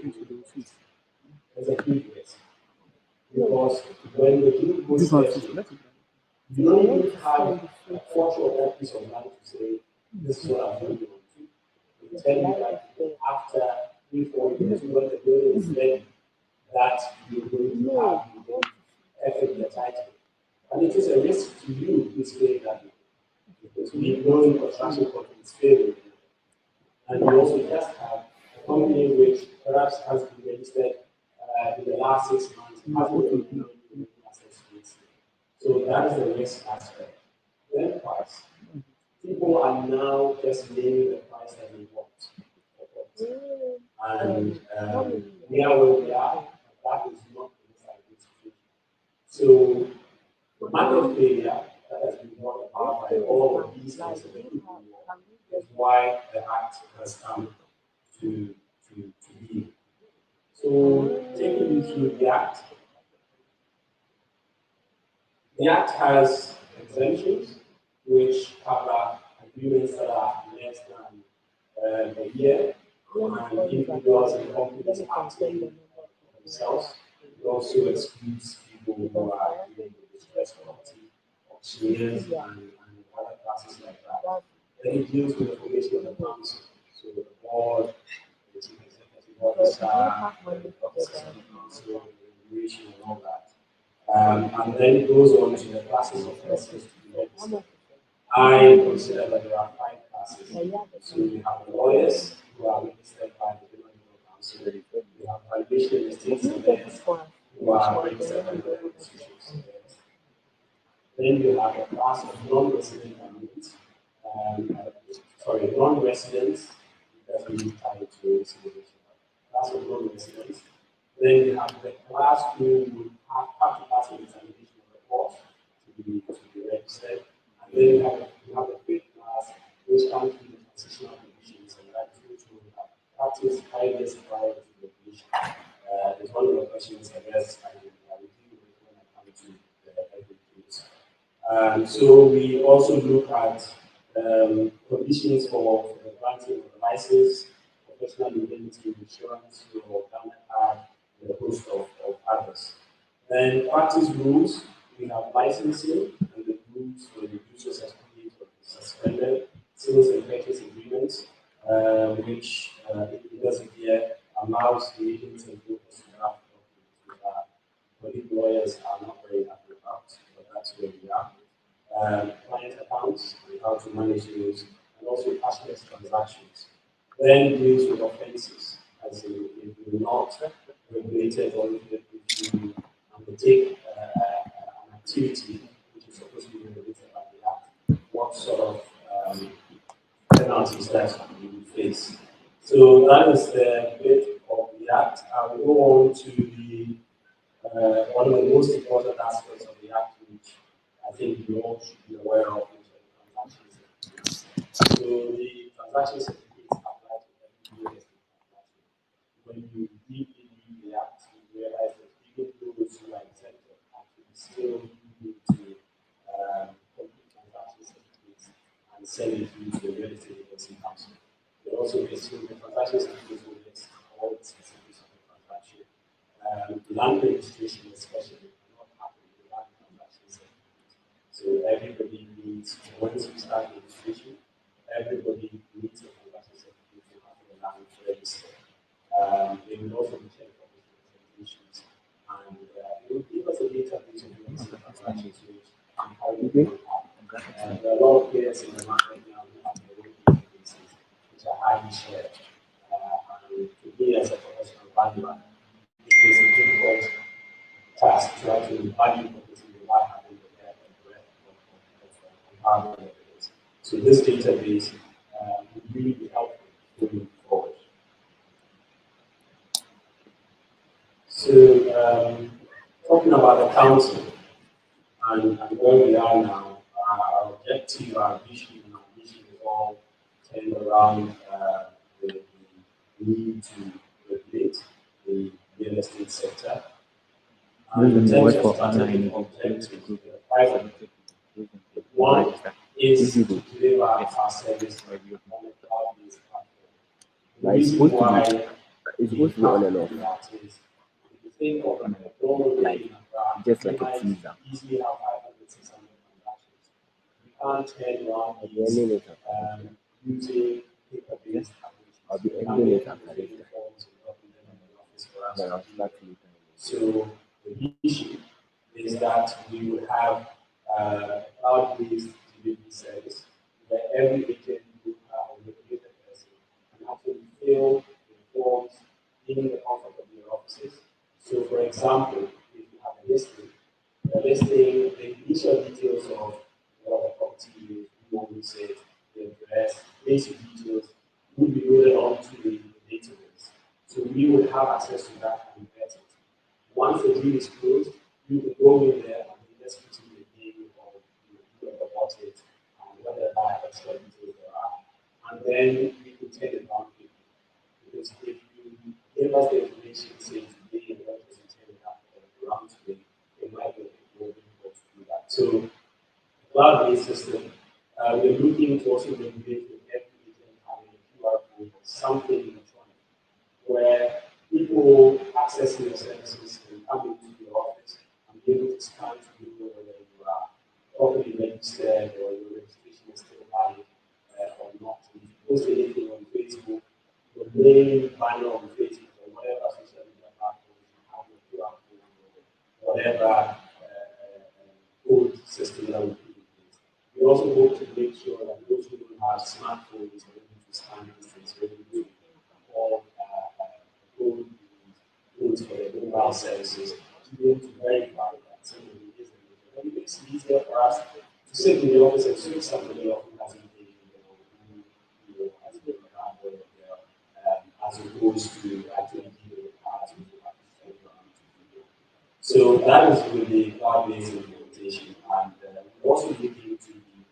there's a huge risk. Because when the deal goes there, you don't even have a quarter of that piece of land to say, this is what I'm going to do. They tell you that after 3-4 years, when the building is ready, that you're going to have effect the title. And it is a risk to you who is paying that bill. Because we know in construction companies failing. And we also just have a company which perhaps has been registered in the last 6 months, hasn't been doing assets. So that is the risk aspect. Then price. People are now just naming the price that they want. And we are where we are, but that is not the ideal situation. So the market failure that has been brought about by all of these things is why the Act has come to be. So taking you through the Act has exemptions which cover agreements that are less than a year, and individuals and companies acting themselves. It also excludes people who are dealing with distressed property, auctioneers, and other classes like that. Then it deals with the formation of the council, so the board, the chief executive officer, the officers of the council, the regulation, and all that. And then it goes on to the classes of persons to be registered. I consider that there are 5 classes. So we have the lawyers who are registered by the General Legal Council. We have valuation estate surveyors who are registered by the Association of Surveyors. Then you have a class of non-resident families, non-residents, that's really tied to incineration. Class of non-residents. Then you have the class who would have to pass an examination of the course to be registered. And then you have the 5th class, which comes through the transitional conditions, and that is to practice 5 years prior to graduation. There's one of the questions, I guess, I will deal with when I come to the every case. So we also look at conditions for the granting of the license, professional indemnity insurance, or Ghana card, and a host of others. Then practice rules, we have licensing and the rules for the use of certificate of suspended, sales and purchase agreements, which because here allows the agents and brokers to draft documents. But lawyers are not very happy about, but that's where we are. Client accounts, and how to manage those, and also cashless transactions. Then deals with offenses, as in if you're not regulated or if you undertake an activity which is supposed to be regulated by the Act, what sort of penalties that you face. So that is the bit of the Act. I will go on to the one of the most important aspects of the Act, which I think you all should be aware of, which are the transaction certificates. So the transaction certificates apply to every real estate transaction. When you read the Act, you realize that even those who are exempted actually still need to complete transaction certificates and send it to the real estate agency council. They also assume the transaction certificates will list all the specifics of the transaction. Land registration especially cannot happen without transaction certificates. So everybody needs, once we start registration, everybody needs a transaction certificate to have the land registered. They will also be checked for presentations, and it will give us a database of the transactions which and how we do that. There are a lot of players in the market now who have their own databases which are highly shared. And to me as a professional valuer, it is a difficult task to actually value property without having the depth and breadth of how it is. So this database would really be helpful moving forward. So talking about the council and where we are now, our objective, our vision, is all turned around the need to regulate the real estate sector. And in terms of strategic objectives, there are 5 of them. One is to deliver our service on a cloud-based platform. The reason why it's supposed to be on and off. If you think of a normal day, just like a teaser, easily have 500, 600 transactions. You can't turn around using paper-based applications. So the issue is that we would have cloud-based delivery service where every agent will have a regulated person and actually fill the forms in the comfort of their offices. So, for example, if you have a listing, the initial details of what the property is, who owns it, the address, basic details will be loaded onto the database. So we will have access to that and vet it. Once the deal is closed, you can go in there and just put in the name of who bought it and whatever extra details there are. And then we can take it down quickly. Because if you give us the information, say today, and let us take it up around today, it might be more difficult to do that. So, cloud-based system, we're looking to also regulate with every agent having a QR code or something electronic where people accessing the services can come into the office and be able to scan to know whether you are properly registered or your registration is still valid or not. If you post anything on Facebook, the main banner on Facebook or whatever social media platform you have your QR code or whatever code system that will be in place. We also hope to make sure that those who don't have smartphones are able to scan these things, are able to all codes for the mobile services to be able to verify that somebody is in the and it makes it easier for us to sit in the office and switch somebody off who hasn't been has been around for a while, as opposed to actually dealing with parts who have to stay around to do it. So that is with the cloud-based implementation, and we also looking to be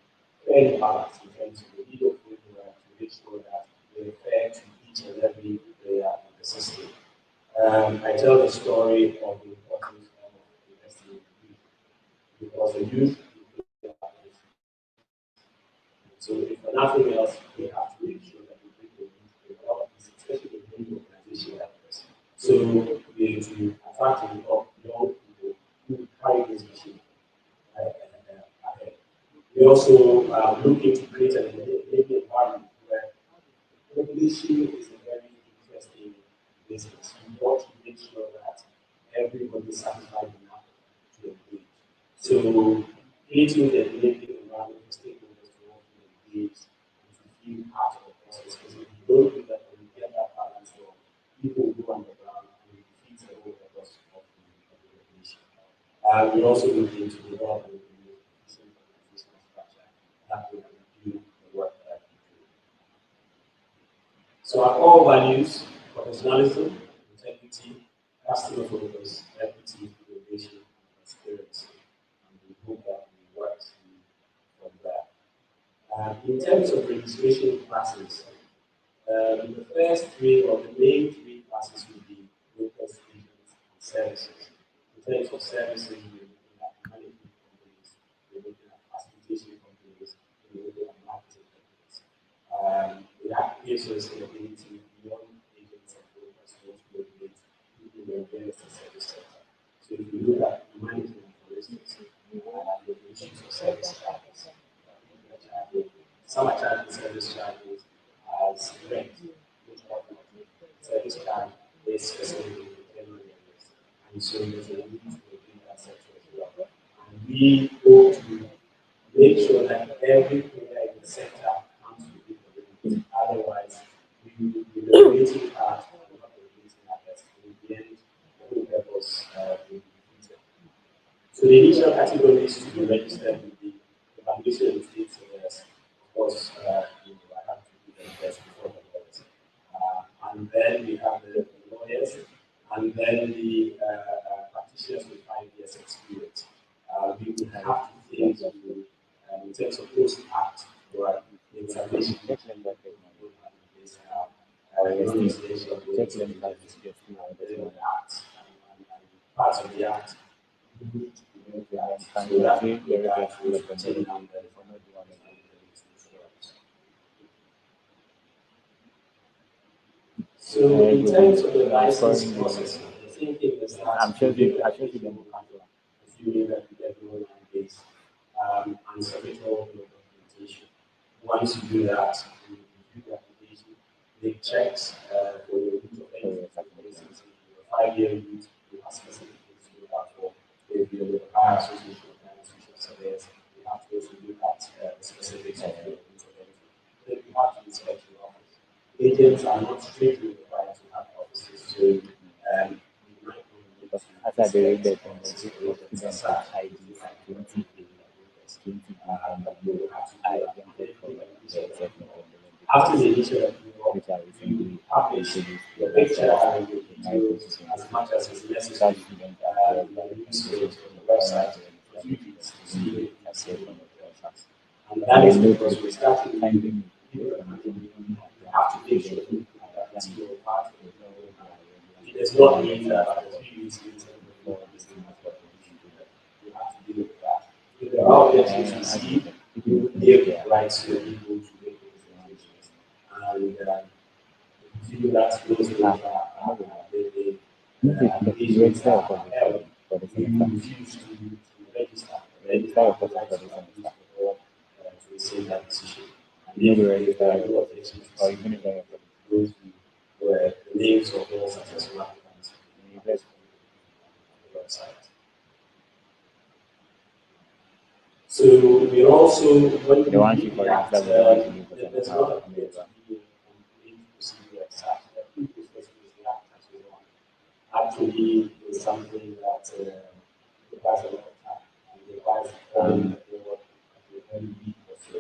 fairly balanced in terms of the legal framework to make sure that we're fair to each and every player in the system. I tell the story of the importance of investing in the youth, because the youth so if for nothing else, we have to make sure that we bring the youth to a lot of these, especially the young organization like this. So we to attract young people who carry this mission ahead. We also are looking to create an enabling environment where regulation is a very interesting business. We want to make sure that everybody is satisfied enough to engage. So creating the enabling environment for stakeholders to want to engage and to feel part of the process. Because if you don't do that, when you get that balance of people who go underground and it defeats the whole purpose of the regulation. We also look into developing the organizational structure that will do the work that we do. So our core values: professionalism, integrity, customer focus, equity, innovation, and transparency. And we hope that we work from there. In terms of registration classes, the first three or the main three classes will be local agents and services. In terms of services, we're looking at management companies, we're looking at facilitation companies, we're looking at marketing companies. The applications and ability beyond agents and brokers to regulate in the real estate service sector. So if you look at management, for instance, the issues of service charges, some are charging service charges as rent, which often service charge is specifically in areas. And so there's a need to regulate that sector as well. And we hope to make sure that every player in the sector comes to the regulation. Otherwise, we will be regulating part and not regulating others. In the end, the whole purpose will be defeated. So the initial categories to be registered will be the foundation and state surveyors. Of course, I have to do them first before the lawyers. And then we have the lawyers, and then the practitioners with 5 years experience. We will have to think through, in terms of post-act, or the examination that we don't have in place now, non-residential buildings, the act, and parts of the act. So that will contain and so in terms of the license process, the same thing is that I'm sure you them assuming that we get no land base and submit all your documentation. Once you do that, you review the application, make checks for your route of entry. For instance, your 5-year route, you have specific things to look out for. If you're with a bar association, this, we have to also look at the specifics of your intervention. Then we have to inspect your office. Agents are not strictly required to have offices, so you might want to As I read that, students have IDs 20 and you I wanted for the exception after the initial approval, which I recently publish introduced the to picture and the my videos as much as is necessary. You use it on the website for 3 weeks to see the improvement. And that is because we're starting with people that you have to make sure that it's your part of the program. It does not mean that after 3 weeks you tell before this thing has got you have to deal with that. If there are objectives you see, you give rights to people to make representations. And feel that those things are they register for the semester. refuse to register. Register Register for the semester. to receive that decision. And You then know the there register are a lot of things or even if I those who were the names of all successful applicants on the website. So we also when the ones you for example, the ones you for there's not a complete procedure as such. The pre-process is the applicant we want. Actually, is something that requires a lot of time and requires a very week or so.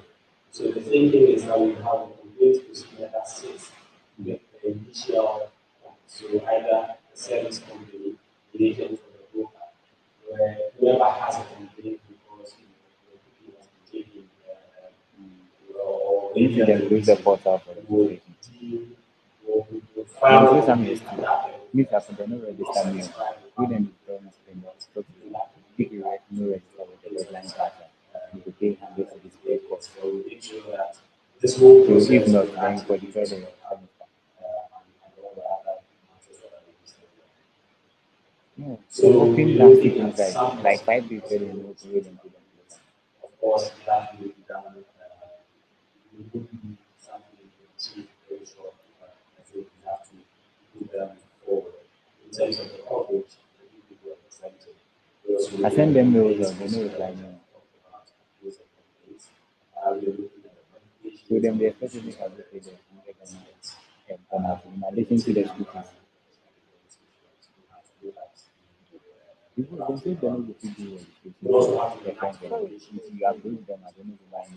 So the thinking is that we have a complete procedure that sits with the initial, so either the service company, the agent, or the broker, where whoever has a complaint because the cookie has been taken, or if you can use the portal for the will registration. will file And some the is meet up and then register me. We then don't spend if you no register with the deadline pattern, you will pay 100 for this pay cost. So we make sure that this whole So process if not, is then for the further and all the other matters that are listed there. no. So So hoping we're that looking people at like some 5 days where they know to wait until them. of course, that will be done. We will do something to achieve very short. I think we have to put them forward in terms of the coverage. The people are excited. I send them mails or they know reply me. So them they expect me to have to pay them in addition to the school fees. People they say they know the fee do registration. We also have to Their friends have they if you approve them, I don't know the line.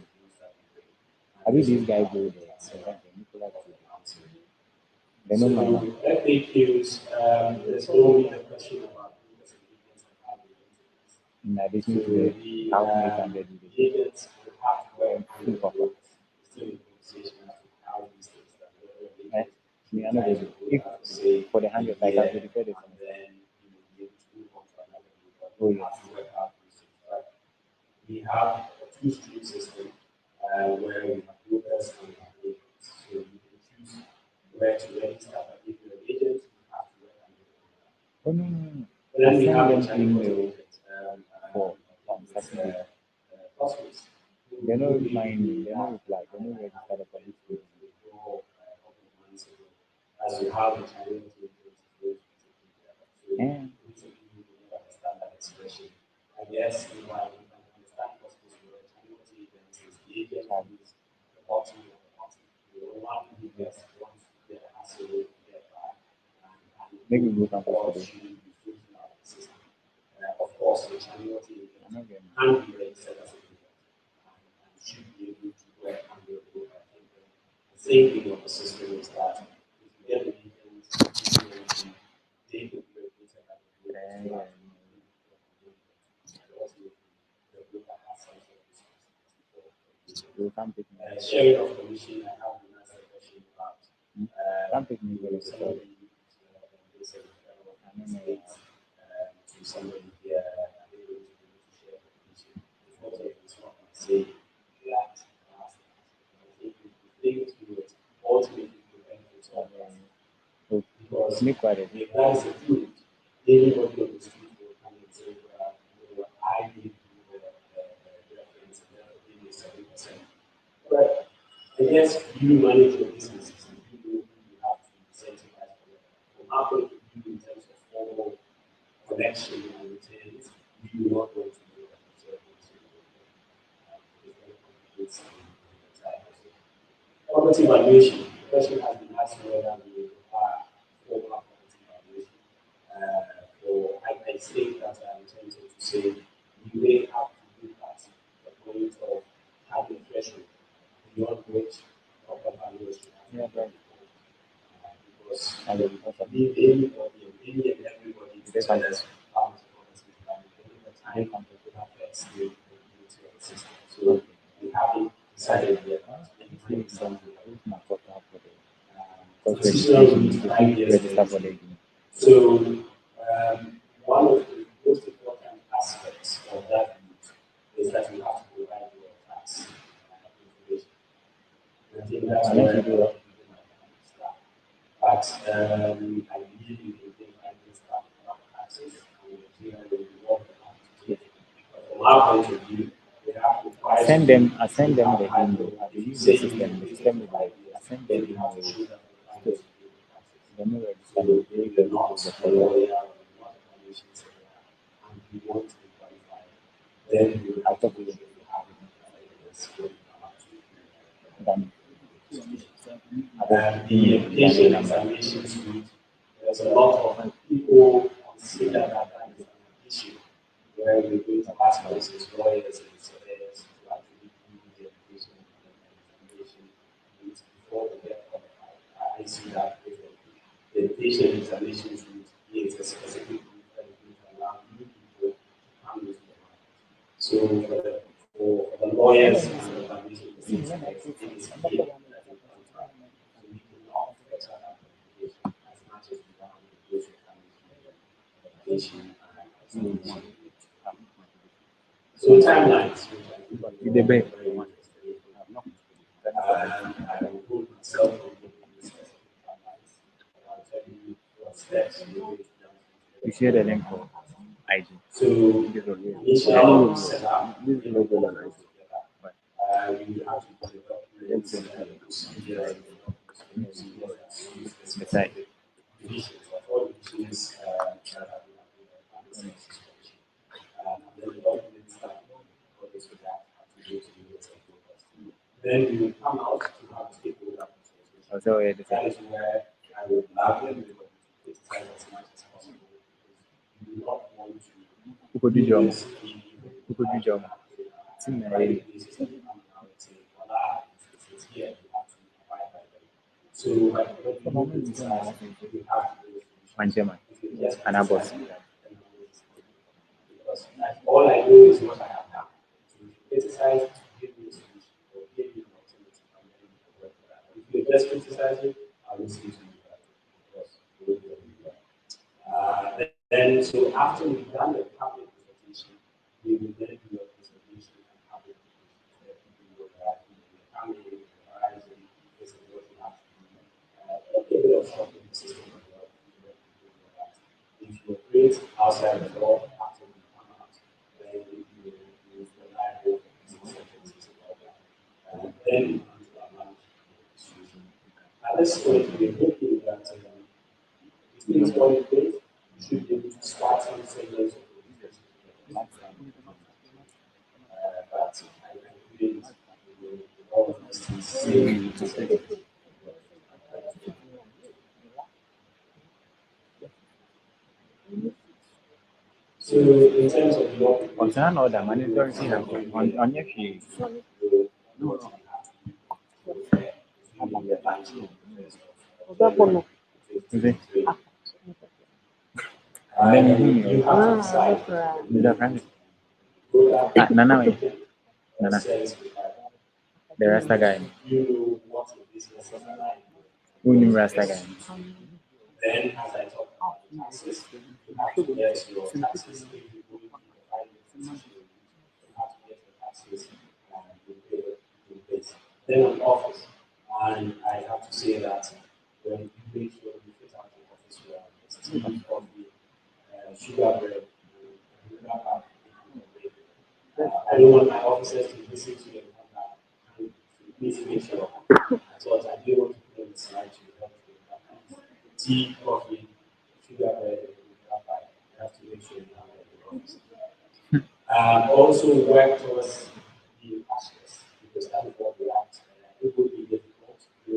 I mean these guys go there, sometimes they Nicola they So don't mind. FAQs, there's only a question about In addition to the how many hundred you the agents will have to work do for still in conversation as to how these things are me, I know they do. If for the 100, like I would refer this and then you will be able to move on to another group. Oh, yes. Have to work out these things. But we have a two-stream system where we have brokers and we have agents. So you can choose where to register, but if you're an agent, you have to work under the broker. Oh, no. Then I we have send the them Chinese email agent for Saturday. hospitals. They don't mind me, they don't reply, they don't register the police station. As you have the Chinese agent, And understand that expression. I guess you know, I can understand hospitals where Chinese agents is the agent who is the bottom of the bottom. The one who gets wants to get absolute get by. maybe we can go for this. Of course, the Chinese agent I'm not getting can be registered as a agent and should be able to work under the book. I think the same thing of the system is that if you get an agent, they could be registered as a agent. You can't pick me. Sharing of commission, I have another question about. Can't pick me for the Somebody to somebody here, they will to share the commission. It's not say that. I think to it ultimately benefits all because Make quite a if that is approved, anybody on the street will come and say, well, you know what, I give you the reference and then give me 7%. But I guess you manage your businesses and you know who you have to incentivize for that. From our point of view, in terms of formal connection and returns, we do not want to do that. Property valuation. The question has been asked whether we require formal property valuation. I state that I'm intended to say we may have to look at the point of having threshold beyond which proper valuation has been done. Because anybody and everybody tells us how much property value over the time affects the ability of the system. So we haven't decided yet. Decision will be 5 years later. So one of the most important aspects of that is that you have to provide your tax information. I think that's where a lot of people might start. But I believe you can take this stuff about taxes and the work that have to take. But from our point of view, we have to I send them the email. I use the system. The system is like I send them the email. Then we register the lawyer and we want to qualify. Then we will have to go to the the patient examination suite, there's a lot of people consider that is an issue where we're going to ask questions, lawyers and surveyors to actually do the patient examination before they get qualified. I see that differently. The patient examination suite is a specific group that is going to allow new people to come into the market. So for the lawyers and the examination suite, it is clear. So timelines. the break. I will put myself on this timelines. I'll tell you what steps we will take. You share the link for IG. So initially set up we have to develop procedures The site. divisions of all divisions that have been and then the documents that for this with that have to go to the Expo. Then we will come out to have stakeholder consultation. So yeah, the That is where I would love them to criticize as much as possible. We do not want to who could do job? this Who could do job? So One German, and a boss. because all I know is what I have done. So if you criticize, give me a solution or give me an alternative. I'm ready to work for that. If you're just criticizing, I will listen to you. Then, so after we've done the public presentation, we will then do a presentation and public presentation where people will come in, horizon, this is what you have to do. A bit of shopping the system as well. If you operate outside the law, after you come out, then you rely on sentences about that. Then you come to our management institution. At this point, we're hoping that it means what it is. Should be able to start some segments of the business. But I couldn't all of these things So in terms of law, Concern or the mandatory thing on your fee. And then you the friend. Nana, Nana, the Rasta guy. you know what your business is like. Who knew Rasta guy? Then, as I talk about taxes, you have to get your taxes. If you go into the finance institution, you have to get your taxes in place. Then an office, and I have to say that when you make sure you fit out the office well, it's tea, coffee, sugar bread, I don't want my officers to listen to them and please make sure. I thought I didn't want to put on the slide to help you. Tea, coffee, sugar bread, and you have to make sure you have that in the office. Also work towards being cashless because that is what we act. It would be difficult. We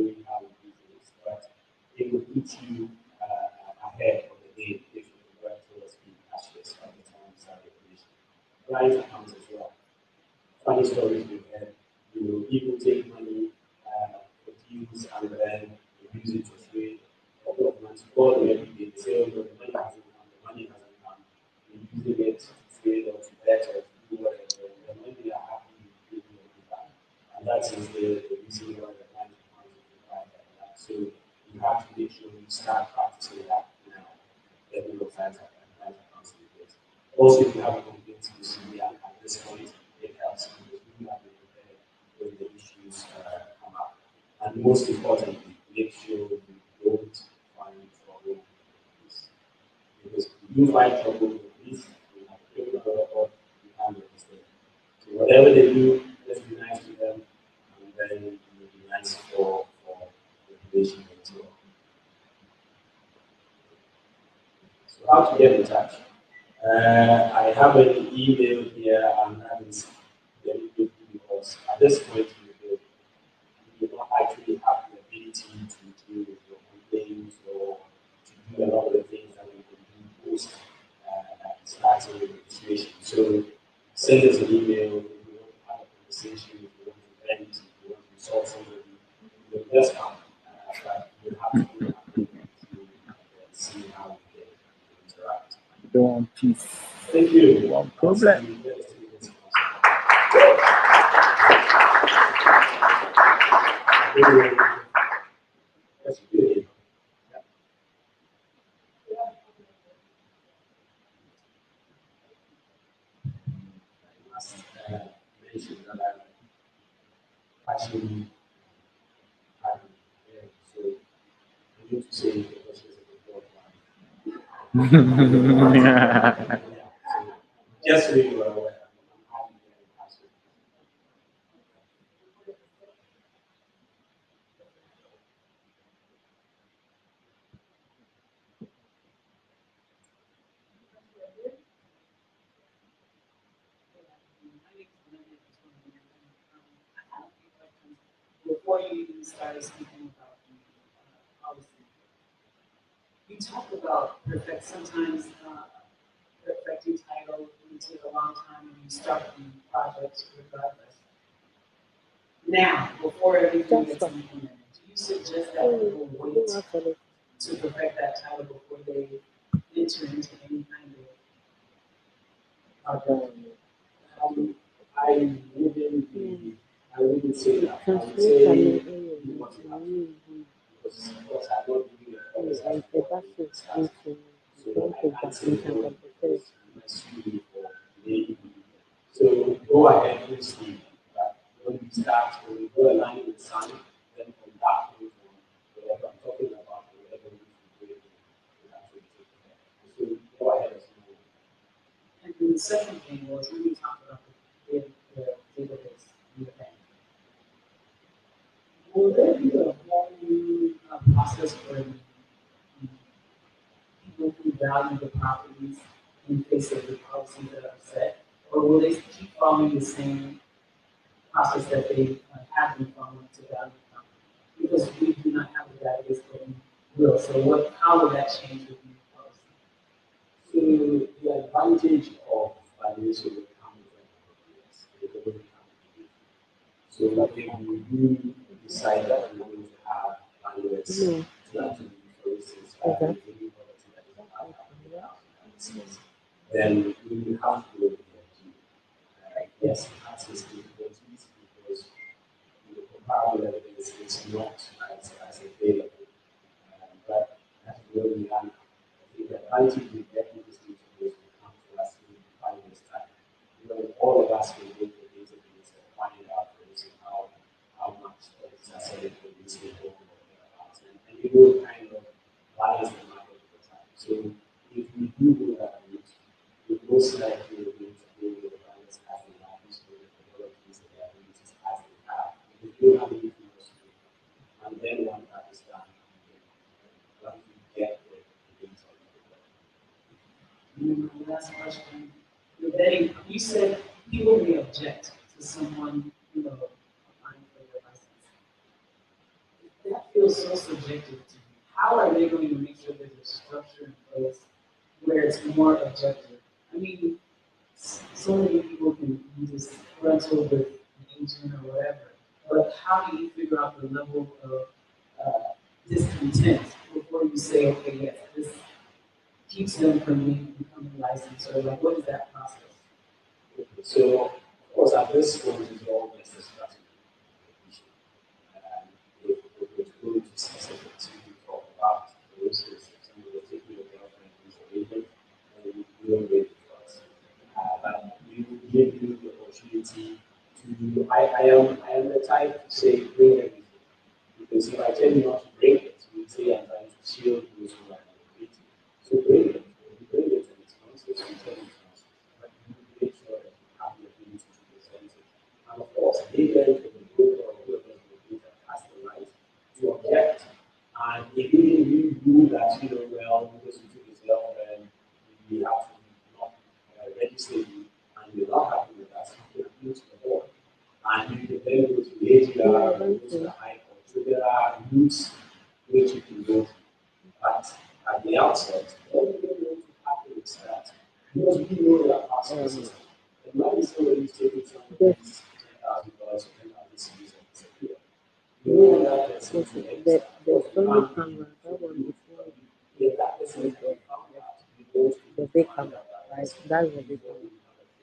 right accounts as well. Funny stories we've had, people take money for deals and then they use it to trade. A couple of months before they say, oh, the money hasn't come, the money hasn't come. They're using it to trade or to bet or to do whatever. And when they are happy, they give you back. And that is the reason why the bank account is required like that. So you have to make sure you start practicing that now. Every website bank accounts in place. Also, if you have a complaint to CBN at this point, it helps because we have been prepared when the issues come up. And most importantly, make sure you don't find trouble with this. Because if you find trouble with this, you have a criminal record, you can't register. So whatever they do, let's be nice to them, and then you'll be nice for regulation as well. So how to get in touch? I have an email here, and that is very good because at this point you don't actually have the ability to deal with your complaints or to do a lot of the things that we can do post starting the registration. So send us an email if you want to have a conversation, if you want to vent, if you want to solve something, just come. But you have to do that to see how we can interact. Don't want peace. Thank you. One problem. That's good. I must mention that I'm actually having so I need to say the questions of the board. Yeah. So just so you are aware, I'm having a passion. Before you even started speaking about the policy, you talked about sometimes perfecting title can take a long time when you start the project regardless. Now, before everything gets implemented, do you suggest that people wait to perfect that title before they enter into any kind of I wouldn't say that. I would say you must have to. Because of course I don't do it always have to work with staff. So I can't say no unless you do it for the. So go ahead and see. But when you start, when you go align with sun, then from that point on, whatever I'm talking about, whatever you do, you have to take care. So go ahead and see. And then the second thing was when you talked about the database in the bank. Will there be a whole new process for people who value the properties in face of the policies that are set? Or will they keep following the same process that they have been following to value the property? Because we do not have a database that we will. So how will that change with new policy? So the advantage of valuation will come with the so that if you do decide that you're going to have valuers to actually, for instance, then you have to go with the yes, it has its difficulties because the comparable evidence is not as available. But that's where we are. I think the advantage we get in this database will come to us in 5 years' time. All of us will go to the database and find out how much is asset for this people and it will kind of balance the market over time. So if we do go that route, we most likely will be able to go with the balance as they have, so the technologies and the abilities as they have. If you don't have anything else to do, and then one that is done, once we get the data. My last question. You said people may object to someone, applying for your license. That feels so subjective to me. How are they going to make sure there's a structure in place where it's more objective? I mean, so many people can be just rental with an agent or whatever, but how do you figure out the level of discontent before you say, okay, yes, this keeps them from becoming licensed, or like, what is that process? So, of course, at this point, it's all just a strategy. It's going to specific to talk about those cases. And we're taking the girlfriend who's a agent, and we don't wait for us. But we will give you the opportunity to. I am the type to say, bring everything. Because if I tell you not to bring it, you say I'm trying to shield those who are waiting. So bring it. When you bring it, and it's nonsense, you tell it nonsense. But you make sure that you have the ability to present it. And of course, agent or the broker or whoever is the data has the right to object. And if you rule that, well, because you took his girlfriend, we have to not register you, and you're not happy with that, you can appeal to the board. And you can then go to the AGR, go to the High Court. So there are routes which you can go to. But at the outset, all you're going to happen is that because we know that our system, the money is already taken from $10,000 or $10,000 cedis and disappear. You know that person the Sony camera, that one before if that person is found out, you go to the big camera, right? That's the big one.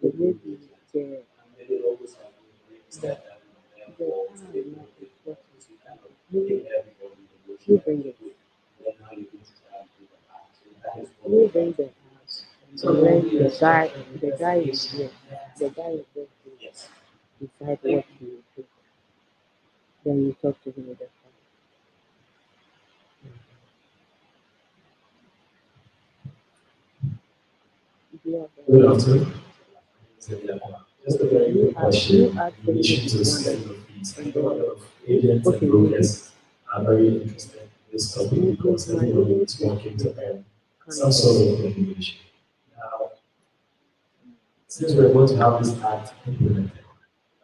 So maybe the and then they always have to step down and the therefore time they not will what to kind of give everybody the you motion bring it. then now you need to try and do that. So that is what You bring the house. So when the guy is here, the guy is going to yes. decide what he will do. Then you talk to him with the phone. Good afternoon. Just a very quick question in relation to the schedule of fees. I know a lot of agents and brokers are very interested in this topic because everybody is working to earn some sort of remuneration. Now, since we're going to have this act implemented,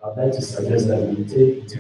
I'd like to suggest that we take into